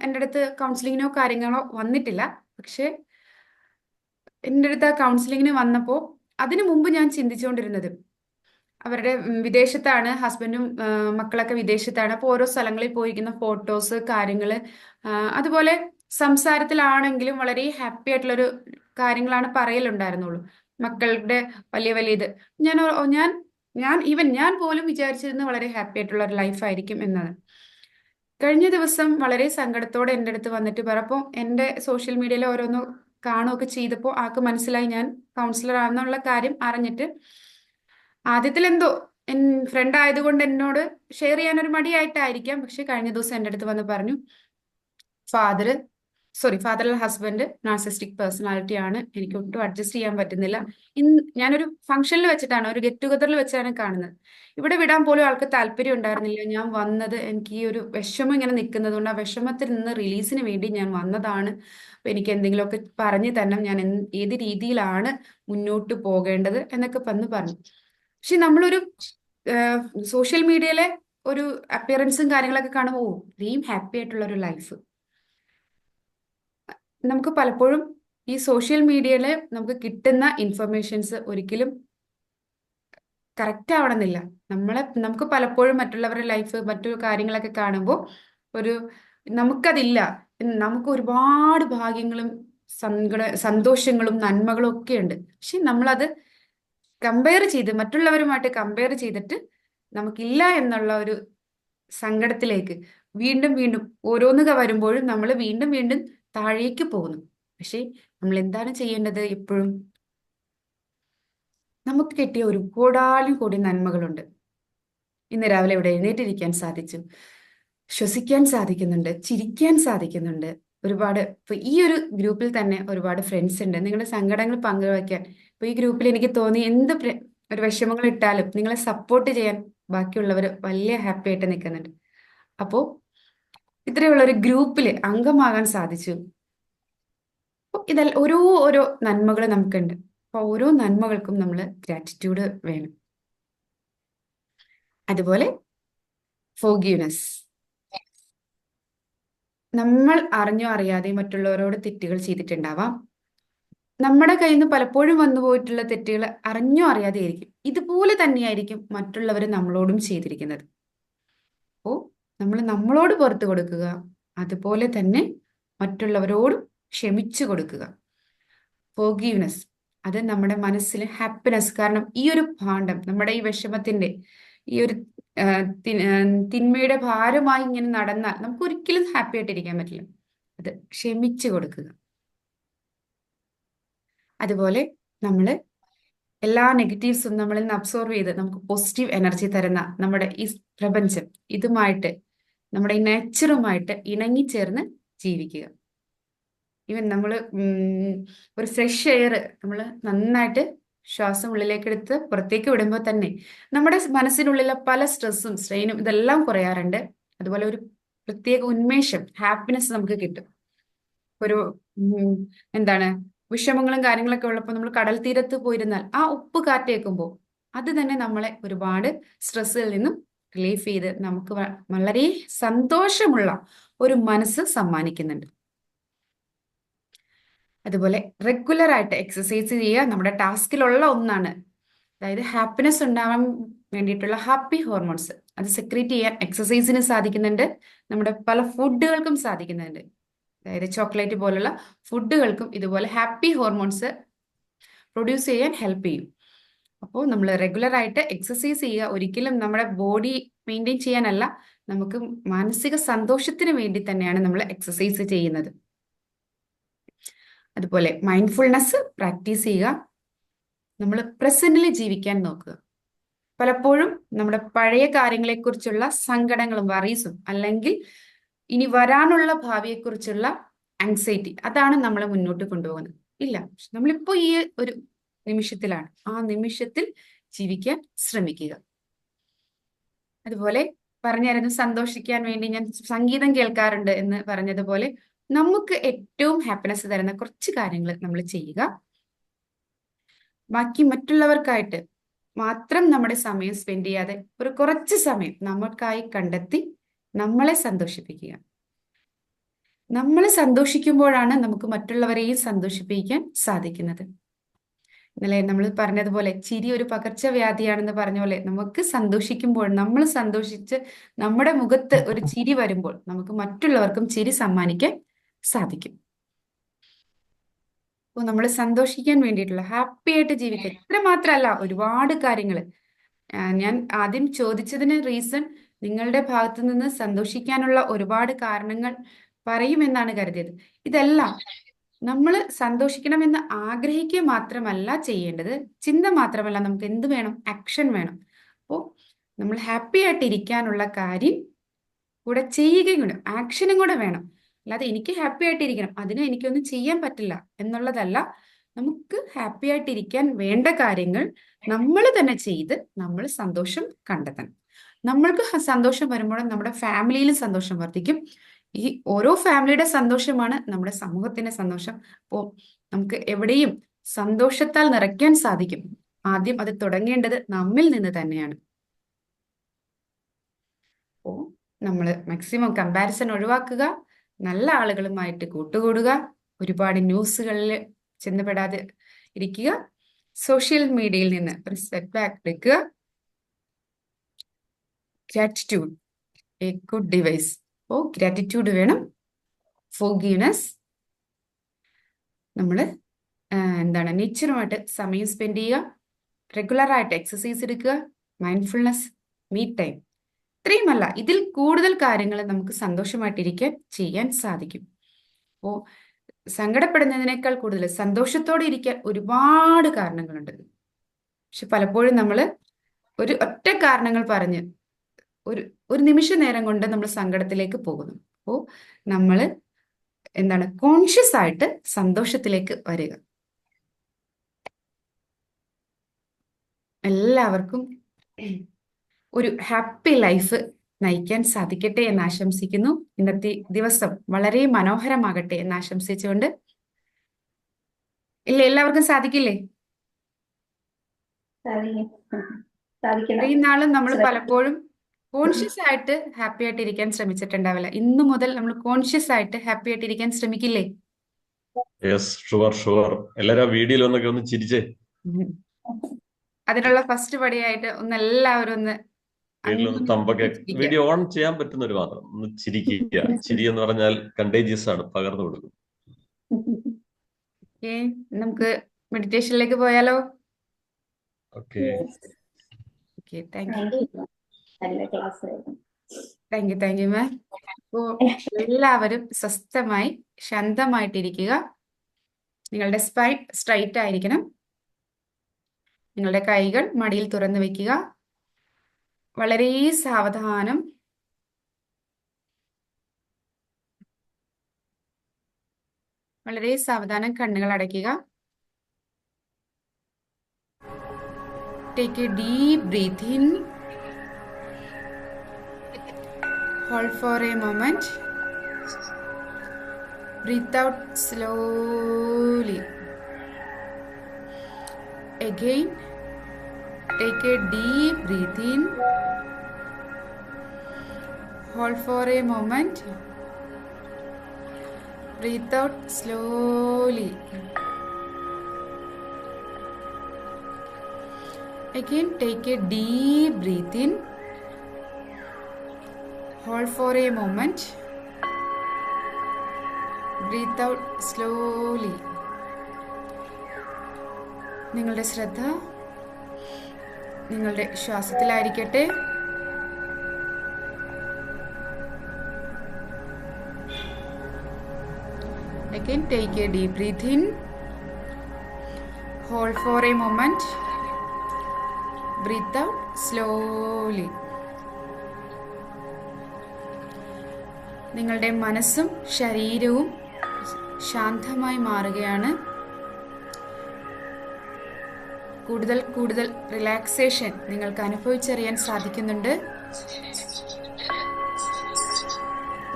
എൻ്റെ അടുത്ത് കൗൺസിലിങ്ങിനോ കാര്യങ്ങളോ വന്നിട്ടില്ല. പക്ഷെ എൻ്റെ അടുത്ത് ആ കൗൺസിലിങ്ങിന് വന്നപ്പോൾ അതിനു മുമ്പ് ഞാൻ ചിന്തിച്ചുകൊണ്ടിരുന്നത്, അവരുടെ വിദേശത്താണ്, ഹസ്ബൻഡും മക്കളൊക്കെ വിദേശത്താണ്. അപ്പോൾ ഓരോ സ്ഥലങ്ങളിൽ പോയിരിക്കുന്ന ഫോട്ടോസ് കാര്യങ്ങള്, അതുപോലെ സംസാരത്തിലാണെങ്കിലും വളരെ ഹാപ്പി ആയിട്ടുള്ളൊരു കാര്യങ്ങളാണ് പറയലുണ്ടായിരുന്നുള്ളൂ. മക്കളുടെ വലിയ വലിയ ഇത് ഞാൻ പോലും വിചാരിച്ചിരുന്നു വളരെ ഹാപ്പി ആയിട്ടുള്ള ഒരു ലൈഫായിരിക്കും എന്നാണ്. കഴിഞ്ഞ ദിവസം വളരെ സങ്കടത്തോടെ എൻ്റെ അടുത്ത് വന്നിട്ട് പറഞ്ഞപ്പോൾ എൻ്റെ സോഷ്യൽ മീഡിയയിൽ ഓരോന്ന് കാണുകയൊക്കെ ചെയ്തപ്പോൾ ആൾക്ക് മനസ്സിലായി ഞാൻ കൗൺസിലർ ആണെന്നുള്ള കാര്യം അറിഞ്ഞിട്ട്. ആദ്യത്തിൽ എന്തോ ഫ്രണ്ട് ആയതുകൊണ്ട് എന്നോട് ഷെയർ ചെയ്യാനൊരു മടിയായിട്ടായിരിക്കാം. പക്ഷെ കഴിഞ്ഞ ദിവസം എൻ്റെ അടുത്ത് വന്ന് പറഞ്ഞു, ഫാദർ ഹസ്ബൻഡ് നാർസിസ്റ്റിക് പേഴ്സണാലിറ്റി ആണ്, എനിക്ക് ഒട്ടും അഡ്ജസ്റ്റ് ചെയ്യാൻ പറ്റുന്നില്ല. ഞാനൊരു ഫംഗ്ഷനിൽ വെച്ചിട്ടാണ്, ഒരു ഗെറ്റ് ടുഗദറിൽ വെച്ചാണ് കാണുന്നത്. ഇവിടെ വിടാൻ പോലും ആൾക്ക് താല്പര്യം ഉണ്ടായിരുന്നില്ല. ഞാൻ വന്നത് എനിക്ക് ഈ ഒരു വിഷമം ഇങ്ങനെ നിൽക്കുന്നത് കൊണ്ട് ആ വിഷമത്തിൽ നിന്ന് റിലീസിന് വേണ്ടി ഞാൻ വന്നതാണ്. അപ്പൊ എനിക്ക് എന്തെങ്കിലുമൊക്കെ പറഞ്ഞു തന്നെ ഞാൻ ഏത് രീതിയിലാണ് മുന്നോട്ട് പോകേണ്ടത് എന്നൊക്കെ പറഞ്ഞു. പക്ഷെ നമ്മളൊരു സോഷ്യൽ മീഡിയയിലെ ഒരു അപ്പിയറൻസും കാര്യങ്ങളൊക്കെ കാണുമ്പോൾ ഇത്രയും ഹാപ്പി ആയിട്ടുള്ള ഒരു ലൈഫ്. നമുക്ക് പലപ്പോഴും ഈ സോഷ്യൽ മീഡിയയിൽ നമുക്ക് കിട്ടുന്ന ഇൻഫർമേഷൻസ് ഒരിക്കലും കറക്റ്റ് ആവണമെന്നില്ല. നമുക്ക് പലപ്പോഴും മറ്റുള്ളവരുടെ ലൈഫ് മറ്റു കാര്യങ്ങളൊക്കെ കാണുമ്പോൾ നമുക്കതില്ല, നമുക്ക് ഒരുപാട് ഭാഗ്യങ്ങളും സന്തോഷങ്ങളും നന്മകളും ഒക്കെ ഉണ്ട്. പക്ഷെ നമ്മളത് മറ്റുള്ളവരുമായിട്ട് കമ്പയർ ചെയ്തിട്ട് നമുക്കില്ല എന്നുള്ള ഒരു സങ്കടത്തിലേക്ക് വീണ്ടും വീണ്ടും ഓരോന്നുക വരുമ്പോഴും നമ്മൾ വീണ്ടും വീണ്ടും താഴേക്ക് പോകുന്നു. പക്ഷെ നമ്മൾ എന്താണ് ചെയ്യേണ്ടത്? എപ്പോഴും നമുക്ക് കിട്ടിയ ഒരു കോടി നന്മകളുണ്ട്. ഇന്ന് രാവിലെ ഇവിടെ എഴുന്നേറ്റിരിക്കാൻ സാധിച്ചു, ശ്വസിക്കാൻ സാധിക്കുന്നുണ്ട്, ചിരിക്കാൻ സാധിക്കുന്നുണ്ട്. ഒരുപാട് ഇപ്പൊ ഈ ഒരു ഗ്രൂപ്പിൽ തന്നെ ഒരുപാട് ഫ്രണ്ട്സ് ഉണ്ട്, നിങ്ങളുടെ സങ്കടങ്ങൾ പങ്കുവയ്ക്കാൻ. ഇപ്പൊ ഈ ഗ്രൂപ്പിൽ എനിക്ക് തോന്നി എന്ത് ഒരു വിഷമങ്ങൾ ഇട്ടാലും നിങ്ങളെ സപ്പോർട്ട് ചെയ്യാൻ ബാക്കിയുള്ളവർ വലിയ ഹാപ്പി ആയിട്ട് നിൽക്കുന്നുണ്ട്. അപ്പോ ഇത്രയുള്ള ഒരു ഗ്രൂപ്പിൽ അംഗമാകാൻ സാധിച്ചു. ഇതെല്ലാം ഓരോ നന്മകൾ നമുക്കുണ്ട്. അപ്പൊ ഓരോ നന്മകൾക്കും നമ്മൾ ഗ്രാറ്റിറ്റ്യൂഡ് വേണം. അതുപോലെ ഫോർഗീവ്നെസ്. നമ്മൾ അറിഞ്ഞോ അറിയാതെ മറ്റുള്ളവരോട് തെറ്റുകൾ ചെയ്തിട്ടുണ്ടാവാം. നമ്മുടെ കയ്യിൽ നിന്ന് പലപ്പോഴും വന്നു പോയിട്ടുള്ള തെറ്റുകൾ അറിഞ്ഞോ അറിയാതെ ആയിരിക്കും. ഇതുപോലെ തന്നെയായിരിക്കും മറ്റുള്ളവർ നമ്മളോടും ചെയ്തിരിക്കുന്നത്. അപ്പോൾ നമ്മളോട് പുറത്തു കൊടുക്കുക, അതുപോലെ തന്നെ മറ്റുള്ളവരോടും ക്ഷമിച്ചു കൊടുക്കുക. ഫോർഗീവ്നെസ് അത് നമ്മുടെ മനസ്സിൽ ഹാപ്പിനെസ്. കാരണം ഈ ഒരു ഭാണ്ഡം, നമ്മുടെ ഈ വിഷമത്തിന്റെ ഈ ഒരു തിന്മയുടെ ഭാരമായി ഇങ്ങനെ നടന്നാൽ നമുക്ക് ഒരിക്കലും ഹാപ്പി ആയിട്ടിരിക്കാൻ പറ്റില്ല. അത് ക്ഷമിച്ചു കൊടുക്കുക. അതുപോലെ നമ്മൾ എല്ലാ നെഗറ്റീവ്സും നമ്മളിൽ നിന്ന് അബ്സോർവ് ചെയ്ത് നമുക്ക് പോസിറ്റീവ് എനർജി തരുന്ന നമ്മുടെ ഈ പ്രപഞ്ചം, ഇതുമായിട്ട് നമ്മുടെ ഈ നേച്ചറുമായിട്ട് ഇണങ്ങിച്ചേർന്ന് ജീവിക്കുക. ഈവൻ നമ്മൾ ഒരു ഫ്രഷ് എയർ നമ്മൾ നന്നായിട്ട് ശ്വാസം ഉള്ളിലേക്ക് എടുത്ത് പുറത്തേക്ക് വിടുമ്പോൾ തന്നെ നമ്മുടെ മനസ്സിനുള്ളിലെ പല സ്ട്രെസ്സും സ്ട്രെയിനും ഇതെല്ലാം കുറയാറുണ്ട്. അതുപോലെ ഒരു പ്രത്യേക ഉന്മേഷം, ഹാപ്പിനെസ് നമുക്ക് കിട്ടും. ഒരു വിഷമങ്ങളും കാര്യങ്ങളൊക്കെ ഉള്ളപ്പോൾ നമ്മൾ കടൽ തീരത്ത് പോയിരുന്നാൽ ആ ഉപ്പ് കാറ്റേക്കുമ്പോൾ അത് തന്നെ നമ്മളെ ഒരുപാട് സ്ട്രെസ്സിൽ നിന്നും റിലീഫ് ചെയ്ത് നമുക്ക് വളരെ സന്തോഷമുള്ള ഒരു മനസ്സ് സമ്മാനിക്കുന്നുണ്ട്. അതുപോലെ റെഗുലർ ആയിട്ട് എക്സസൈസ് ചെയ്യുക നമ്മുടെ ടാസ്കിലുള്ള ഒന്നാണ്. അതായത് ഹാപ്പിനെസ് ഉണ്ടാവാൻ വേണ്ടിയിട്ടുള്ള ഹാപ്പി ഹോർമോൺസ് അത് സെക്രീറ്റ് ചെയ്യാൻ എക്സസൈസിന് സാധിക്കുന്നുണ്ട്. നമ്മുടെ പല ഫുഡുകൾക്കും സാധിക്കുന്നുണ്ട്. അതായത് ചോക്ലേറ്റ് പോലുള്ള ഫുഡുകൾക്കും ഇതുപോലെ ഹാപ്പി ഹോർമോൺസ് പ്രൊഡ്യൂസ് ചെയ്യാൻ ഹെൽപ്പ് ചെയ്യും. അപ്പോൾ നമ്മൾ റെഗുലർ ആയിട്ട് എക്സസൈസ് ചെയ്യുക. ഒരിക്കലും നമ്മുടെ ബോഡി മെയിൻറ്റെയിൻ ചെയ്യാനല്ല, നമുക്ക് മാനസിക സന്തോഷത്തിന് വേണ്ടി തന്നെയാണ് നമ്മൾ എക്സസൈസ് ചെയ്യുന്നത്. അതുപോലെ മൈൻഡ്ഫുൾനെസ് പ്രാക്ടീസ് ചെയ്യുക. നമ്മൾ പ്രസന്റിൽ ജീവിക്കാൻ നോക്കുക. പലപ്പോഴും നമ്മുടെ പഴയ കാര്യങ്ങളെക്കുറിച്ചുള്ള സങ്കടങ്ങളും വറീസും അല്ലെങ്കിൽ ഇനി വരാനുള്ള ഭാവിയെക്കുറിച്ചുള്ള ആങ്സൈറ്റി അതാണ് നമ്മളെ മുന്നോട്ട് കൊണ്ടുപോകുന്നത്. ഇല്ല, നമ്മളിപ്പോ ഈ ഒരു നിമിഷത്തിലാണ്. ആ നിമിഷത്തിൽ ജീവിക്കാൻ ശ്രമിക്കുക. അതുപോലെ പറഞ്ഞായിരുന്നു സന്തോഷിക്കാൻ വേണ്ടി ഞാൻ സംഗീതം കേൾക്കാറുണ്ട് എന്ന് പറഞ്ഞതുപോലെ നമുക്ക് ഏറ്റവും ഹാപ്പിനെസ് തരുന്ന കുറച്ച് കാര്യങ്ങൾ നമ്മൾ ചെയ്യുക. ബാക്കി മറ്റുള്ളവർക്കായിട്ട് മാത്രം നമ്മുടെ സമയം സ്പെൻഡ് ചെയ്യാതെ ഒരു കുറച്ച് സമയം നമുക്കായി കണ്ടെത്തി നമ്മളെ സന്തോഷിപ്പിക്കുക. നമ്മൾ സന്തോഷിക്കുമ്പോഴാണ് നമുക്ക് മറ്റുള്ളവരെയും സന്തോഷിപ്പിക്കാൻ സാധിക്കുന്നത്. ഇന്നലെ നമ്മൾ പറഞ്ഞതുപോലെ ചിരി ഒരു പകർച്ചവ്യാധിയാണെന്ന് പറഞ്ഞ പോലെ നമുക്ക് സന്തോഷിക്കുമ്പോൾ, നമ്മൾ സന്തോഷിച്ച് നമ്മുടെ മുഖത്ത് ഒരു ചിരി വരുമ്പോൾ നമുക്ക് മറ്റുള്ളവർക്കും ചിരി സമ്മാനിക്കാൻ സാധിക്കും. അപ്പോൾ നമ്മൾ സന്തോഷിക്കാൻ വേണ്ടിയിട്ടുള്ള ഹാപ്പി ആയിട്ട് ജീവിക്കാൻ ഇത്ര മാത്രമല്ല, ഒരുപാട് കാര്യങ്ങൾ. ഞാൻ ആദ്യം ചോദിച്ചതിന് റീസൺ നിങ്ങളുടെ ഭാഗത്തു നിന്ന് സന്തോഷിക്കാനുള്ള ഒരുപാട് കാരണങ്ങൾ പറയുമെന്നാണ് കരുതിയത്. ഇതെല്ലാം നമ്മൾ സന്തോഷിക്കണമെന്ന് ആഗ്രഹിക്കുക മാത്രമല്ല ചെയ്യേണ്ടത്, ചിന്ത മാത്രമല്ല, നമുക്ക് എന്ത് വേണം? ആക്ഷൻ വേണം. അപ്പോൾ നമ്മൾ ഹാപ്പി ആയിട്ട് ഇരിക്കാനുള്ള കാര്യം കൂടെ ചെയ്യുകയും കൂടെ, ആക്ഷനും കൂടെ വേണം. അല്ലാതെ എനിക്ക് ഹാപ്പി ആയിട്ടിരിക്കണം, അതിന് എനിക്കൊന്നും ചെയ്യാൻ പറ്റില്ല എന്നുള്ളതല്ല. നമുക്ക് ഹാപ്പി ആയിട്ടിരിക്കാൻ വേണ്ട കാര്യങ്ങൾ നമ്മൾ തന്നെ ചെയ്ത് നമ്മൾ സന്തോഷം കണ്ടെത്തണം. നമ്മൾക്ക് സന്തോഷം വരുമ്പോൾ നമ്മുടെ ഫാമിലിയിലും സന്തോഷം വർദ്ധിക്കും. ഈ ഓരോ ഫാമിലിയുടെ സന്തോഷമാണ് നമ്മുടെ സമൂഹത്തിന്റെ സന്തോഷം. അപ്പോൾ നമുക്ക് എവിടെയും സന്തോഷത്താൽ നിറയ്ക്കാൻ സാധിക്കും. ആദ്യം അത് തുടങ്ങേണ്ടത് നമ്മിൽ നിന്ന് തന്നെയാണ്. അപ്പോൾ നമ്മൾ മാക്സിമം കമ്പാരിസൺ ഒഴിവാക്കുക, നല്ല ആളുകളുമായിട്ട് കൂട്ടുകൂടുക, ഒരുപാട് ന്യൂസുകളിൽ ചെന്നുപെടാതെ ഇരിക്കുക, സോഷ്യൽ മീഡിയയിൽ നിന്ന് ഒരു സെറ്റ് ബാക്ക് എടുക്കുക. Gratitude A good device. അപ്പോൾ ഗ്രാറ്റിറ്റ്യൂഡ് വേണം. ഫോർഗീവ്നെസ്, നമ്മൾ നേച്ചറുമായിട്ട് സമയം സ്പെൻഡ് ചെയ്യുക, റെഗുലറായിട്ട് എക്സസൈസ് എടുക്കുക, മൈൻഡ്ഫുൾനെസ്, മീ ടൈം. ഇത്രയുമല്ല, ഇതിൽ കൂടുതൽ കാര്യങ്ങൾ നമുക്ക് സന്തോഷമായിട്ടിരിക്കാൻ ചെയ്യാൻ സാധിക്കും. അപ്പോൾ സങ്കടപ്പെടുന്നതിനേക്കാൾ കൂടുതൽ സന്തോഷത്തോടെ ഇരിക്കാൻ ഒരുപാട് കാരണങ്ങളുണ്ട്. പക്ഷെ പലപ്പോഴും നമ്മൾ ഒരു ഒറ്റ കാരണങ്ങൾ പറഞ്ഞ് ഒരു നിമിഷ നേരം കൊണ്ട് നമ്മൾ സങ്കടത്തിലേക്ക് പോകുന്നു. അപ്പോൾ നമ്മൾ കോൺഷ്യസ് ആയിട്ട് സന്തോഷത്തിലേക്ക് വരിക. എല്ലാവർക്കും ഒരു ഹാപ്പി ലൈഫ് നയിക്കാൻ സാധിക്കട്ടെ എന്ന് ആശംസിക്കുന്നു. ഇന്നത്തെ ദിവസം വളരെ മനോഹരമാകട്ടെ എന്ന് ആശംസിച്ചുകൊണ്ട്, ഇല്ല എല്ലാവർക്കും സാധിക്കില്ലേ? ഇത്രയും നാളും നമ്മൾ പലപ്പോഴും കോൺഷ്യസ് ആയിട്ട് ഹാപ്പി ആയിട്ട് ഇരിക്കാൻ ശ്രമിച്ചിട്ടുണ്ടാവില്ല. ഇന്നു മുതൽ നമ്മൾ കോൺഷ്യസ് ആയിട്ട് ഹാപ്പി ആയിട്ട് ഇരിക്കാൻ ശ്രമിക്കില്ലേ? എല്ലാരും വീഡിയോയിൽ ഒന്നൊക്കെ ഒന്ന് ചിരിച്ചേ. അതിനുള്ള ഫസ്റ്റ് പടിയായിട്ട് എല്ലാവരും ഒന്ന് തമ്പൊക്കെ വീഡിയോ ഓൺ ചെയ്യാൻ പറ്റുന്നവര് മാത്രം ഒന്ന് ചിരിക്കുക. ചിരി എന്ന് പറഞ്ഞാൽ കണ്ടേജിയസ് ആണ്, പകർന്നു കൊടുക്കും. നമുക്ക് മെഡിറ്റേഷനിലേക്ക് പോയാലോ? Okay, thank you ma'am. അപ്പോൾ എല്ലാവരും സ്വസ്ഥമായി ശാന്തമായിട്ടിരിക്കുക. നിങ്ങളുടെ സ്പൈൻ സ്ട്രൈറ്റ് ആയിരിക്കണം. നിങ്ങളുടെ കൈകൾ മടിയിൽ തുറന്നു വെക്കുക. വളരെ സാവധാനം കണ്ണുകൾ അടയ്ക്കുക. Take a deep breath in. Hold for a moment. Breathe out slowly. Again, take a deep breath in. Hold for a moment. Breathe out slowly. Again, take a deep breath in. Hold for a moment. Breathe out slowly. നിങ്ങളുടെ ശ്രദ്ധ നിങ്ങളുടെ ശ്വാസത്തിലായിരിക്കട്ടെ. Again, take a deep breath in. Hold for a moment. Breathe out slowly. നിങ്ങളുടെ മനസ്സും ശരീരവും ശാന്തമായി മാറുകയാണ്. കൂടുതൽ കൂടുതൽ റിലാക്സേഷൻ നിങ്ങൾക്ക് അനുഭവിച്ചറിയാൻ സാധിക്കുന്നുണ്ട്.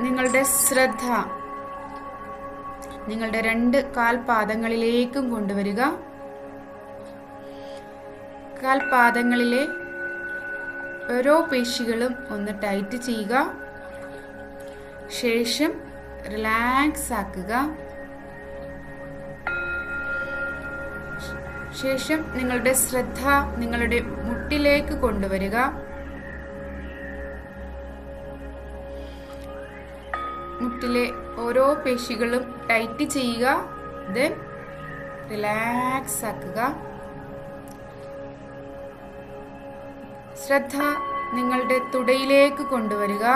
നിങ്ങളുടെ ശ്രദ്ധ നിങ്ങളുടെ 2 കാൽപാദങ്ങളിലേക്കും കൊണ്ടുവരിക. കാൽപാദങ്ങളിലെ ഓരോ പേശികളും ഒന്ന് ടൈറ്റ് ചെയ്യുക. ശേഷം റിലാക്സ് ആക്കുക. ശേഷം നിങ്ങളുടെ ശ്രദ്ധ നിങ്ങളുടെ മുട്ടിലേക്ക് കൊണ്ടുവരിക. മുട്ടിലെ ഓരോ പേശികളും ടൈറ്റ് ചെയ്യുക. ദെൻ റിലാക്സ് ആക്കുക. ശ്രദ്ധ നിങ്ങളുടെ തുടയിലേക്ക് കൊണ്ടുവരിക.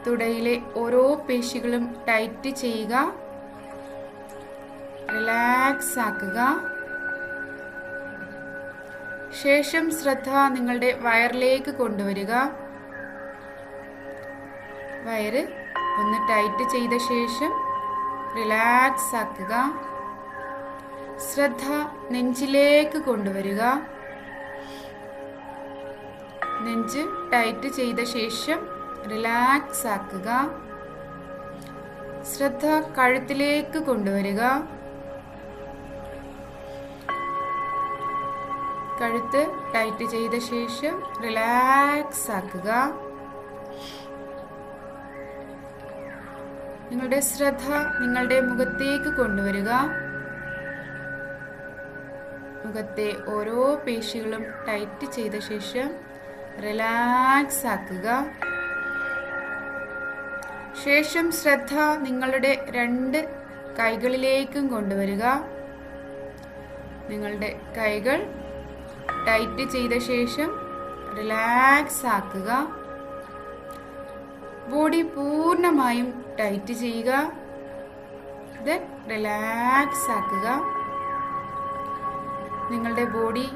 തുടയിലെ ഓരോ പേശികളും ടൈറ്റ് ചെയ്യുക. റിലാക്സ് ആക്കുക. ശേഷം ശ്രദ്ധ നിങ്ങളുടെ വയറിലേക്ക് കൊണ്ടുവരിക. വയറ് ഒന്ന് ടൈറ്റ് ചെയ്ത ശേഷം റിലാക്സ് ആക്കുക. ശ്രദ്ധ നെഞ്ചിലേക്ക് കൊണ്ടുവരിക. നെഞ്ച് ടൈറ്റ് ചെയ്ത ശേഷം റിലാക്സ് ആക്കുക. ശ്രദ്ധ കഴുത്തിലേക്ക് കൊണ്ടുവരിക. കഴുത്ത് ടൈറ്റ് ചെയ്ത ശേഷം റിലാക്സ് ആക്കുക. നിങ്ങളുടെ ശ്രദ്ധ നിങ്ങളുടെ മുഖത്തേക്ക് കൊണ്ടുവരിക. മുഖത്തെ ഓരോ പേശികളും ടൈറ്റ് ചെയ്ത ശേഷം റിലാക്സ് ആക്കുക. ശേഷം ശ്രദ്ധ നിങ്ങളുടെ 2 കൈകളിലേക്കും കൊണ്ടുവരിക. നിങ്ങളുടെ കൈകൾ ടൈറ്റ് ചെയ്ത ശേഷം റിലാക്സ് ആക്കുക. ബോഡി പൂർണ്ണമായും ടൈറ്റ് ചെയ്യുക. ദെൻ റിലാക്സ് ആക്കുക. നിങ്ങളുടെ ബോഡി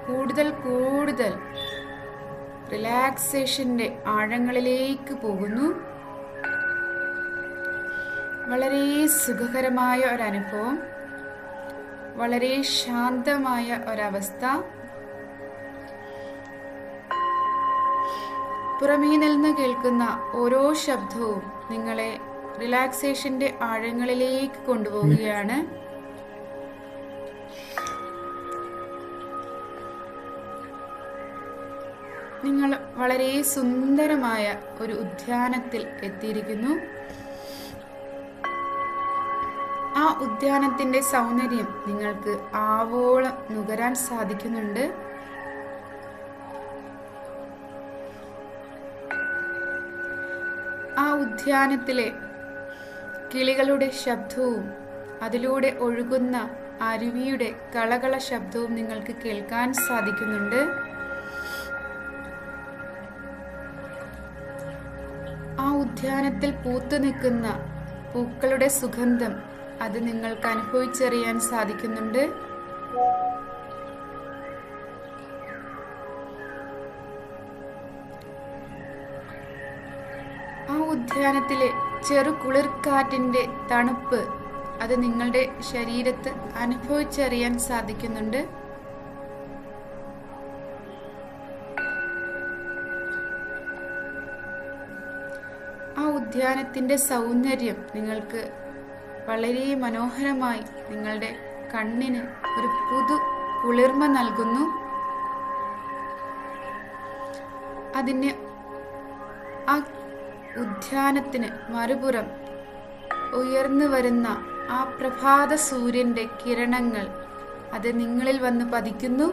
കൂടുതൽ റിലാക്സേഷന്റെ ആഴങ്ങളിലേക്ക് പോകുന്നു. വളരെ സുഖകരമായ ഒരനുഭവം, വളരെ ശാന്തമായ ഒരവസ്ഥ. പുറമേ നിന്ന് കേൾക്കുന്ന ഓരോ ശബ്ദവും നിങ്ങളെ റിലാക്സേഷന്റെ ആഴങ്ങളിലേക്ക് കൊണ്ടുപോവുകയാണ്. നിങ്ങൾ വളരെ സുന്ദരമായ ഒരു ഉദ്യാനത്തിൽ എത്തിയിരിക്കുന്നു. ആ ഉദ്യാനത്തിന്റെ സൗന്ദര്യം നിങ്ങൾക്ക് ആവോളം നുകരാൻ സാധിക്കുന്നുണ്ട്. ആ ഉദ്യാനത്തിലെ കിളികളുടെ ശബ്ദവും അതിലൂടെ ഒഴുകുന്ന അരുവിയുടെ കളകള ശബ്ദവും നിങ്ങൾക്ക് കേൾക്കാൻ സാധിക്കുന്നുണ്ട്. ആ ഉദ്യാനത്തിൽ പൂത്തു നിൽക്കുന്ന പൂക്കളുടെ സുഗന്ധം അത് നിങ്ങൾക്ക് അനുഭവിച്ചറിയാൻ സാധിക്കുന്നുണ്ട്. ആ ഉദ്യാനത്തിലെ ചെറു കുളിർക്കാറ്റിന്റെ തണുപ്പ് അത് നിങ്ങളുടെ ശരീരത്ത് അനുഭവിച്ചറിയാൻ സാധിക്കുന്നുണ്ട്. ആ ഉദ്യാനത്തിന്റെ സൗന്ദര്യം നിങ്ങൾക്ക് വളരെ മനോഹരമായി നിങ്ങളുടെ കണ്ണിന് ഒരു പുതു കുളിർമ നൽകുന്നു. അതിന് ആ ഉദ്യാനത്തിന് മറുപുറം ഉയർന്നു വരുന്ന ആ പ്രഭാത സൂര്യന്റെ കിരണങ്ങൾ അത് നിങ്ങളിൽ വന്ന് പതിക്കുന്നു.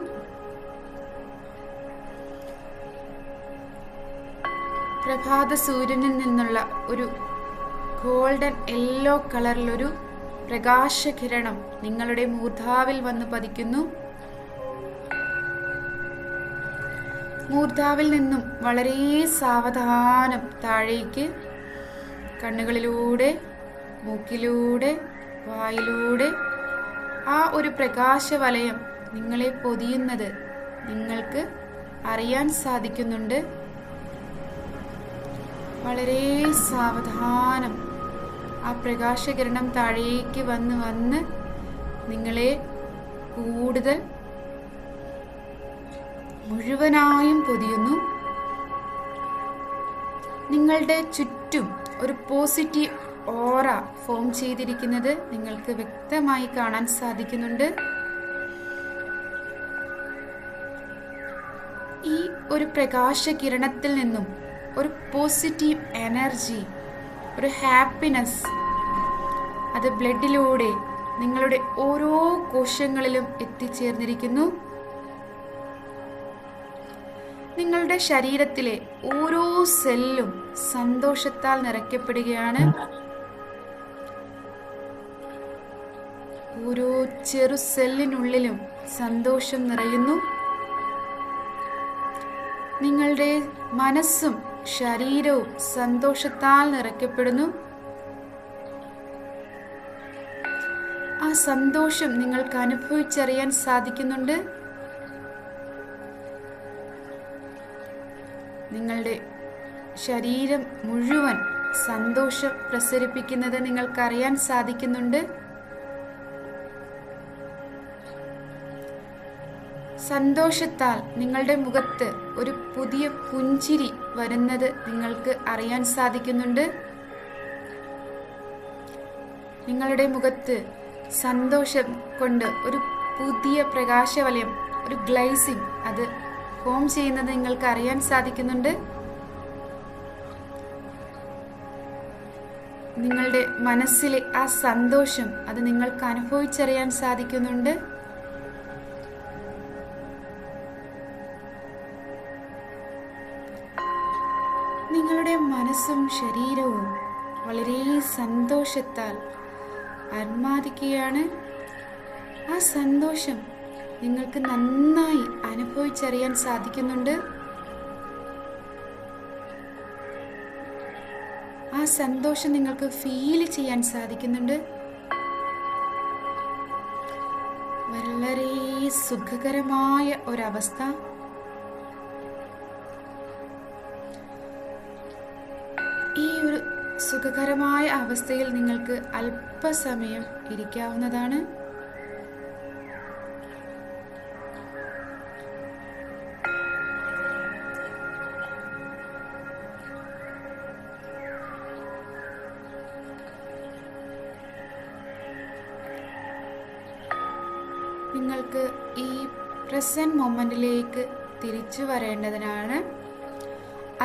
പ്രഭാത സൂര്യനിൽ നിന്നുള്ള ഒരു ഗോൾഡൻ യെല്ലോ കളറിലൊരു പ്രകാശകിരണം നിങ്ങളുടെ മൂർധാവിൽ വന്ന് പതിക്കുന്നു. മൂർധാവിൽ നിന്നും വളരെ സാവധാനം താഴേക്ക് കണ്ണുകളിലൂടെ, മൂക്കിലൂടെ, വായിലൂടെ ആ ഒരു പ്രകാശവലയം നിങ്ങളെ പൊതിയുന്നത് നിങ്ങൾക്ക് അറിയാൻ സാധിക്കുന്നുണ്ട്. വളരെ സാവധാനം ആ പ്രകാശകിരണം താഴേക്ക് വന്ന് നിങ്ങളെ കൂടുതൽ മുഴുവനായും പൊതിയുന്നു. നിങ്ങളുടെ ചുറ്റും ഒരു പോസിറ്റീവ് ഓറ ഫോം ചെയ്തിരിക്കുന്നത് നിങ്ങൾക്ക് വ്യക്തമായി കാണാൻ സാധിക്കുന്നുണ്ട്. ഈ ഒരു പ്രകാശകിരണത്തിൽ നിന്നും ഒരു പോസിറ്റീവ് എനർജി, ഒരു ഹാപ്പിനെസ്, അത് ബ്ലഡിലൂടെ നിങ്ങളുടെ ഓരോ കോശങ്ങളിലും എത്തിച്ചേർന്നിരിക്കുന്നു. നിങ്ങളുടെ ശരീരത്തിലെ ഓരോ സെല്ലും സന്തോഷത്താൽ നിറയ്ക്കപ്പെടുകയാണ്. ഓരോ ചെറു സെല്ലിനുള്ളിലും സന്തോഷം നിറയുന്നു. നിങ്ങളുടെ മനസ്സും ശരീരവും സന്തോഷത്താൽ നിറയ്ക്കപ്പെടുന്നു. ആ സന്തോഷം നിങ്ങൾക്ക് അനുഭവിച്ചറിയാൻ സാധിക്കുന്നുണ്ട്. നിങ്ങളുടെ ശരീരം മുഴുവൻ സന്തോഷം പ്രസരിപ്പിക്കുന്നത് നിങ്ങൾക്കറിയാൻ സാധിക്കുന്നുണ്ട്. സന്തോഷത്താൽ നിങ്ങളുടെ മുഖത്ത് ഒരു പുതിയ പുഞ്ചിരി വരുന്നത് നിങ്ങൾക്ക് അറിയാൻ സാധിക്കുന്നുണ്ട്. നിങ്ങളുടെ മുഖത്ത് സന്തോഷം കൊണ്ട് ഒരു പുതിയ പ്രകാശവലയം, ഒരു ഗ്ലേസിംഗ് അത് ഫോം ചെയ്യുന്നത് നിങ്ങൾക്ക് അറിയാൻ സാധിക്കുന്നുണ്ട്. നിങ്ങളുടെ മനസ്സിലെ ആ സന്തോഷം അത് നിങ്ങൾക്ക് അനുഭവിച്ചറിയാൻ സാധിക്കുന്നുണ്ട്. നിങ്ങളുടെ മനസ്സും ശരീരവും വളരെ സന്തോഷത്താൽ ആർമാദിക്കുകയാണ്. ആ സന്തോഷം നിങ്ങൾക്ക് നന്നായി അനുഭവിച്ചറിയാൻ സാധിക്കുന്നുണ്ട്. ആ സന്തോഷം നിങ്ങൾക്ക് ഫീൽ ചെയ്യാൻ സാധിക്കുന്നുണ്ട്. വളരെ സുഖകരമായ ഒരവസ്ഥ. ഈ ഒരു സുഖകരമായ അവസ്ഥയിൽ നിങ്ങൾക്ക് അല്പസമയം ഇരിക്കാവുന്നതാണ്. നിങ്ങൾക്ക് ഈ പ്രസന്റ് മൊമെന്റിലേക്ക് തിരിച്ചു വരേണ്ടതിനാണ്.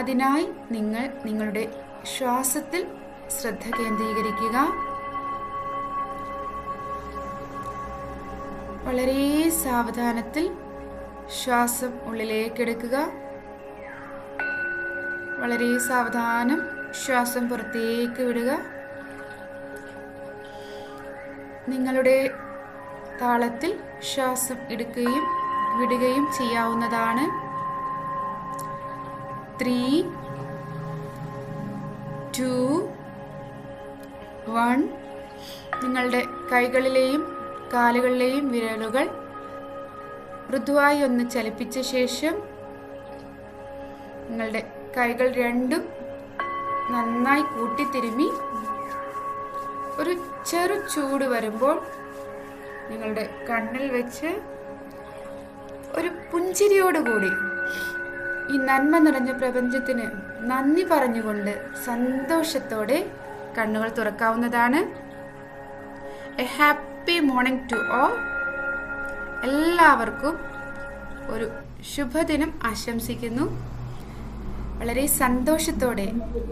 അതിനായി നിങ്ങൾ നിങ്ങളുടെ ശ്വാസത്തിൽ ശ്രദ്ധ കേന്ദ്രീകരിക്കുക. വളരെ സാവധാനത്തിൽ ശ്വാസം ഉള്ളിലേക്കെടുക്കുക. വളരെ സാവധാനം ശ്വാസം പുറത്തേക്ക് വിടുക. നിങ്ങളുടെ താളത്തിൽ ശ്വാസം എടുക്കുകയും വിടുകയും ചെയ്യാവുന്നതാണ്. 3, 2, 1. നിങ്ങളുടെ കൈകളിലെയും കാലുകളിലെയും വിരലുകൾ മൃദുവായി ഒന്ന് ചലിപ്പിച്ച ശേഷം നിങ്ങളുടെ കൈകൾ രണ്ടും നന്നായി കൂട്ടിത്തിരുമ്മി ഒരു ചെറു ചൂട് വരുമ്പോൾ നിങ്ങളുടെ കണ്ണിൽ വെച്ച് ഒരു പുഞ്ചിരിയോടുകൂടി ഈ നന്മ നിറഞ്ഞ പ്രപഞ്ചത്തിന് നന്ദി പറഞ്ഞുകൊണ്ട് സന്തോഷത്തോടെ കണ്ണുകൾ തുറക്കാവുന്നതാണ്. A happy morning to all. എല്ലാവർക്കും ഒരു ശുഭദിനം ആശംസിക്കുന്നു. വളരെ സന്തോഷത്തോടെ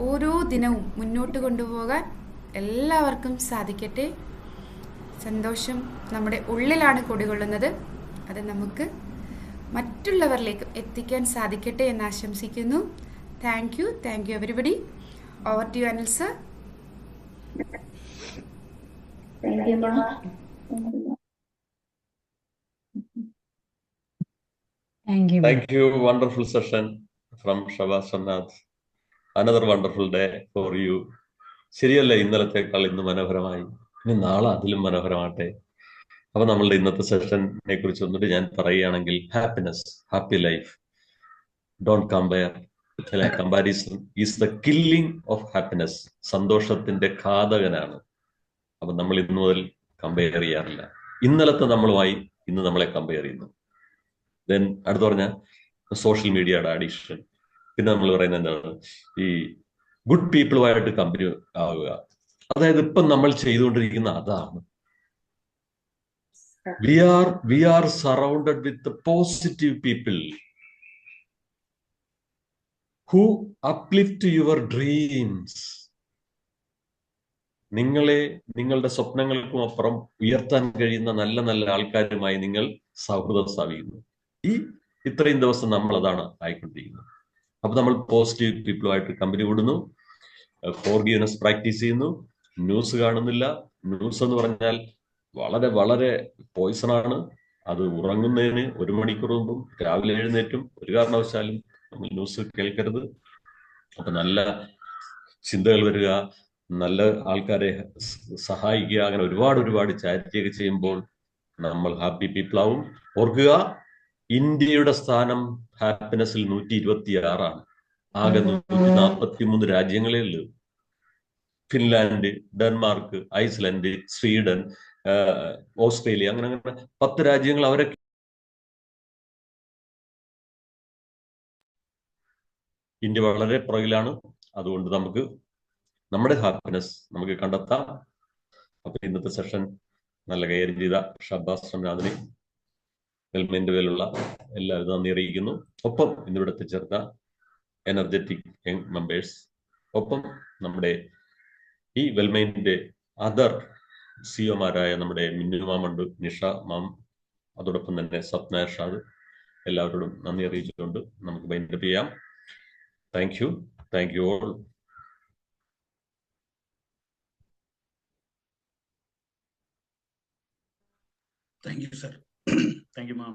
ഓരോ ദിനവും മുന്നോട്ട് കൊണ്ടുപോകാൻ എല്ലാവർക്കും സാധിക്കട്ടെ. സന്തോഷം നമ്മുടെ ഉള്ളിലാണ് കുടികൊള്ളുന്നത്. അത് നമുക്ക് മറ്റുള്ളവരിലേക്ക് എത്തിക്കാൻ സാധിക്കട്ടെ എന്ന് ആശംസിക്കുന്നു. Thank you everybody. Over to you Anil sir. Thank you, ma. Thank you. Thank you. Wonderful session from Shabas Shannath. Another wonderful day for you. ശരിയല്ല, ഇന്നലത്തേക്കാൾ ഇന്ന് മനോഹരമായി, ഇനി നാളെ അതിലും മനോഹരമാട്ടെ. അപ്പൊ നമ്മളുടെ ഇന്നത്തെ സെഷനെ കുറിച്ച് ഒന്നിട്ട് ഞാൻ പറയുകയാണെങ്കിൽ, happiness, happy life, don't compare. Comparison is the killing of happiness. സന്തോഷത്തിന്റെ ഘാതകനാണ്. അപ്പൊ നമ്മൾ ഇന്നു മുതൽ കമ്പയർ ചെയ്യാറില്ല. ഇന്നലത്തെ നമ്മളുമായി ഇന്ന് നമ്മളെ കമ്പയർ ചെയ്യുന്നു. ദെൻ അടുത്ത് പറഞ്ഞ സോഷ്യൽ മീഡിയയുടെ അഡിക്ഷൻ. പിന്നെ നമ്മൾ പറയുന്നത് എന്താണ്, ഈ ഗുഡ് പീപ്പിളുമായിട്ട് കമ്പനി ആവുക. അതായത് ഇപ്പം നമ്മൾ ചെയ്തുകൊണ്ടിരിക്കുന്ന അതാണ്. We are surrounded with positive people who uplift your dreams. നിങ്ങളെ നിങ്ങളുടെ സ്വപ്നങ്ങൾക്കും അപ്പുറം ഉയർത്താൻ കഴിയുന്ന നല്ല നല്ല ആൾക്കാരുമായി നിങ്ങൾ സൗഹൃദം സ്ഥാപിക്കുന്നു. ഇത്രയും ദിവസം നമ്മൾ അതാണ് ആയിക്കൊണ്ടിരിക്കുന്നത്. അപ്പൊ നമ്മൾ പോസിറ്റീവ് പീപ്പിളുമായിട്ട് കമ്പനി കൂടുന്നു, ഫോർഗീവ്നെസ് പ്രാക്ടീസ് ചെയ്യുന്നു, ന്യൂസ് കാണുന്നില്ല. ന്യൂസ് എന്ന് പറഞ്ഞാൽ വളരെ വളരെ പോയിസൺ ആണ്. അത് ഉറങ്ങുന്നതിന് 1 മണിക്കൂർ മുമ്പും രാവിലെ എഴുന്നേറ്റും ഒരു കാരണവശാലും നമ്മൾ ന്യൂസ് കേൾക്കരുത്. അപ്പൊ നല്ല ചിന്തകൾ വരിക, നല്ല ആൾക്കാരെ സഹായിക്കുക, അങ്ങനെ ഒരുപാട് ചാരിറ്റിയൊക്കെ ചെയ്യുമ്പോൾ നമ്മൾ ഹാപ്പി പീപ്പിൾ ആവും. ഓർക്കുക, ഇന്ത്യയുടെ സ്ഥാനം ഹാപ്പിനെസ്സിൽ 126 ആകെ 143 രാജ്യങ്ങളേ ഉള്ളൂ. Finland, Denmark, Iceland, Sweden, Australia, അങ്ങനെ 10 രാജ്യങ്ങൾ. അവരൊക്കെ ഇന്ത്യ വളരെ പുറകിലാണ്. അതുകൊണ്ട് നമുക്ക് നമ്മുടെ ഹാപ്പിനെസ് നമുക്ക് കണ്ടെത്താം. അപ്പൊ ഇന്നത്തെ സെഷൻ നല്ല കൈകാര്യം ചെയ്ത ഷബ്ബാസ് റംനാഥിനെ, വെൽമൈൻ്റെ പേരിലുള്ള എല്ലാവരും നന്ദി അറിയിക്കുന്നു. ഒപ്പം ഇന്നിവിടെ എത്തിച്ചേർന്ന എനർജറ്റിക് യങ് മെമ്പേഴ്സ്, ഒപ്പം നമ്മുടെ ഈ വെൽമൈൻ്റെ അതർ സിഒമാരായ നമ്മുടെ മിന്നു മാമുണ്ട്, നിഷ മാം, അതോടൊപ്പം തന്നെ സ്വപ്ന ഇർഷാദ്, എല്ലാവരോടും നന്ദി അറിയിച്ചുകൊണ്ട് നമുക്ക് വൈൻഡപ്പ് ചെയ്യാം. Thank you all. Thank you sir. Thank you ma'am.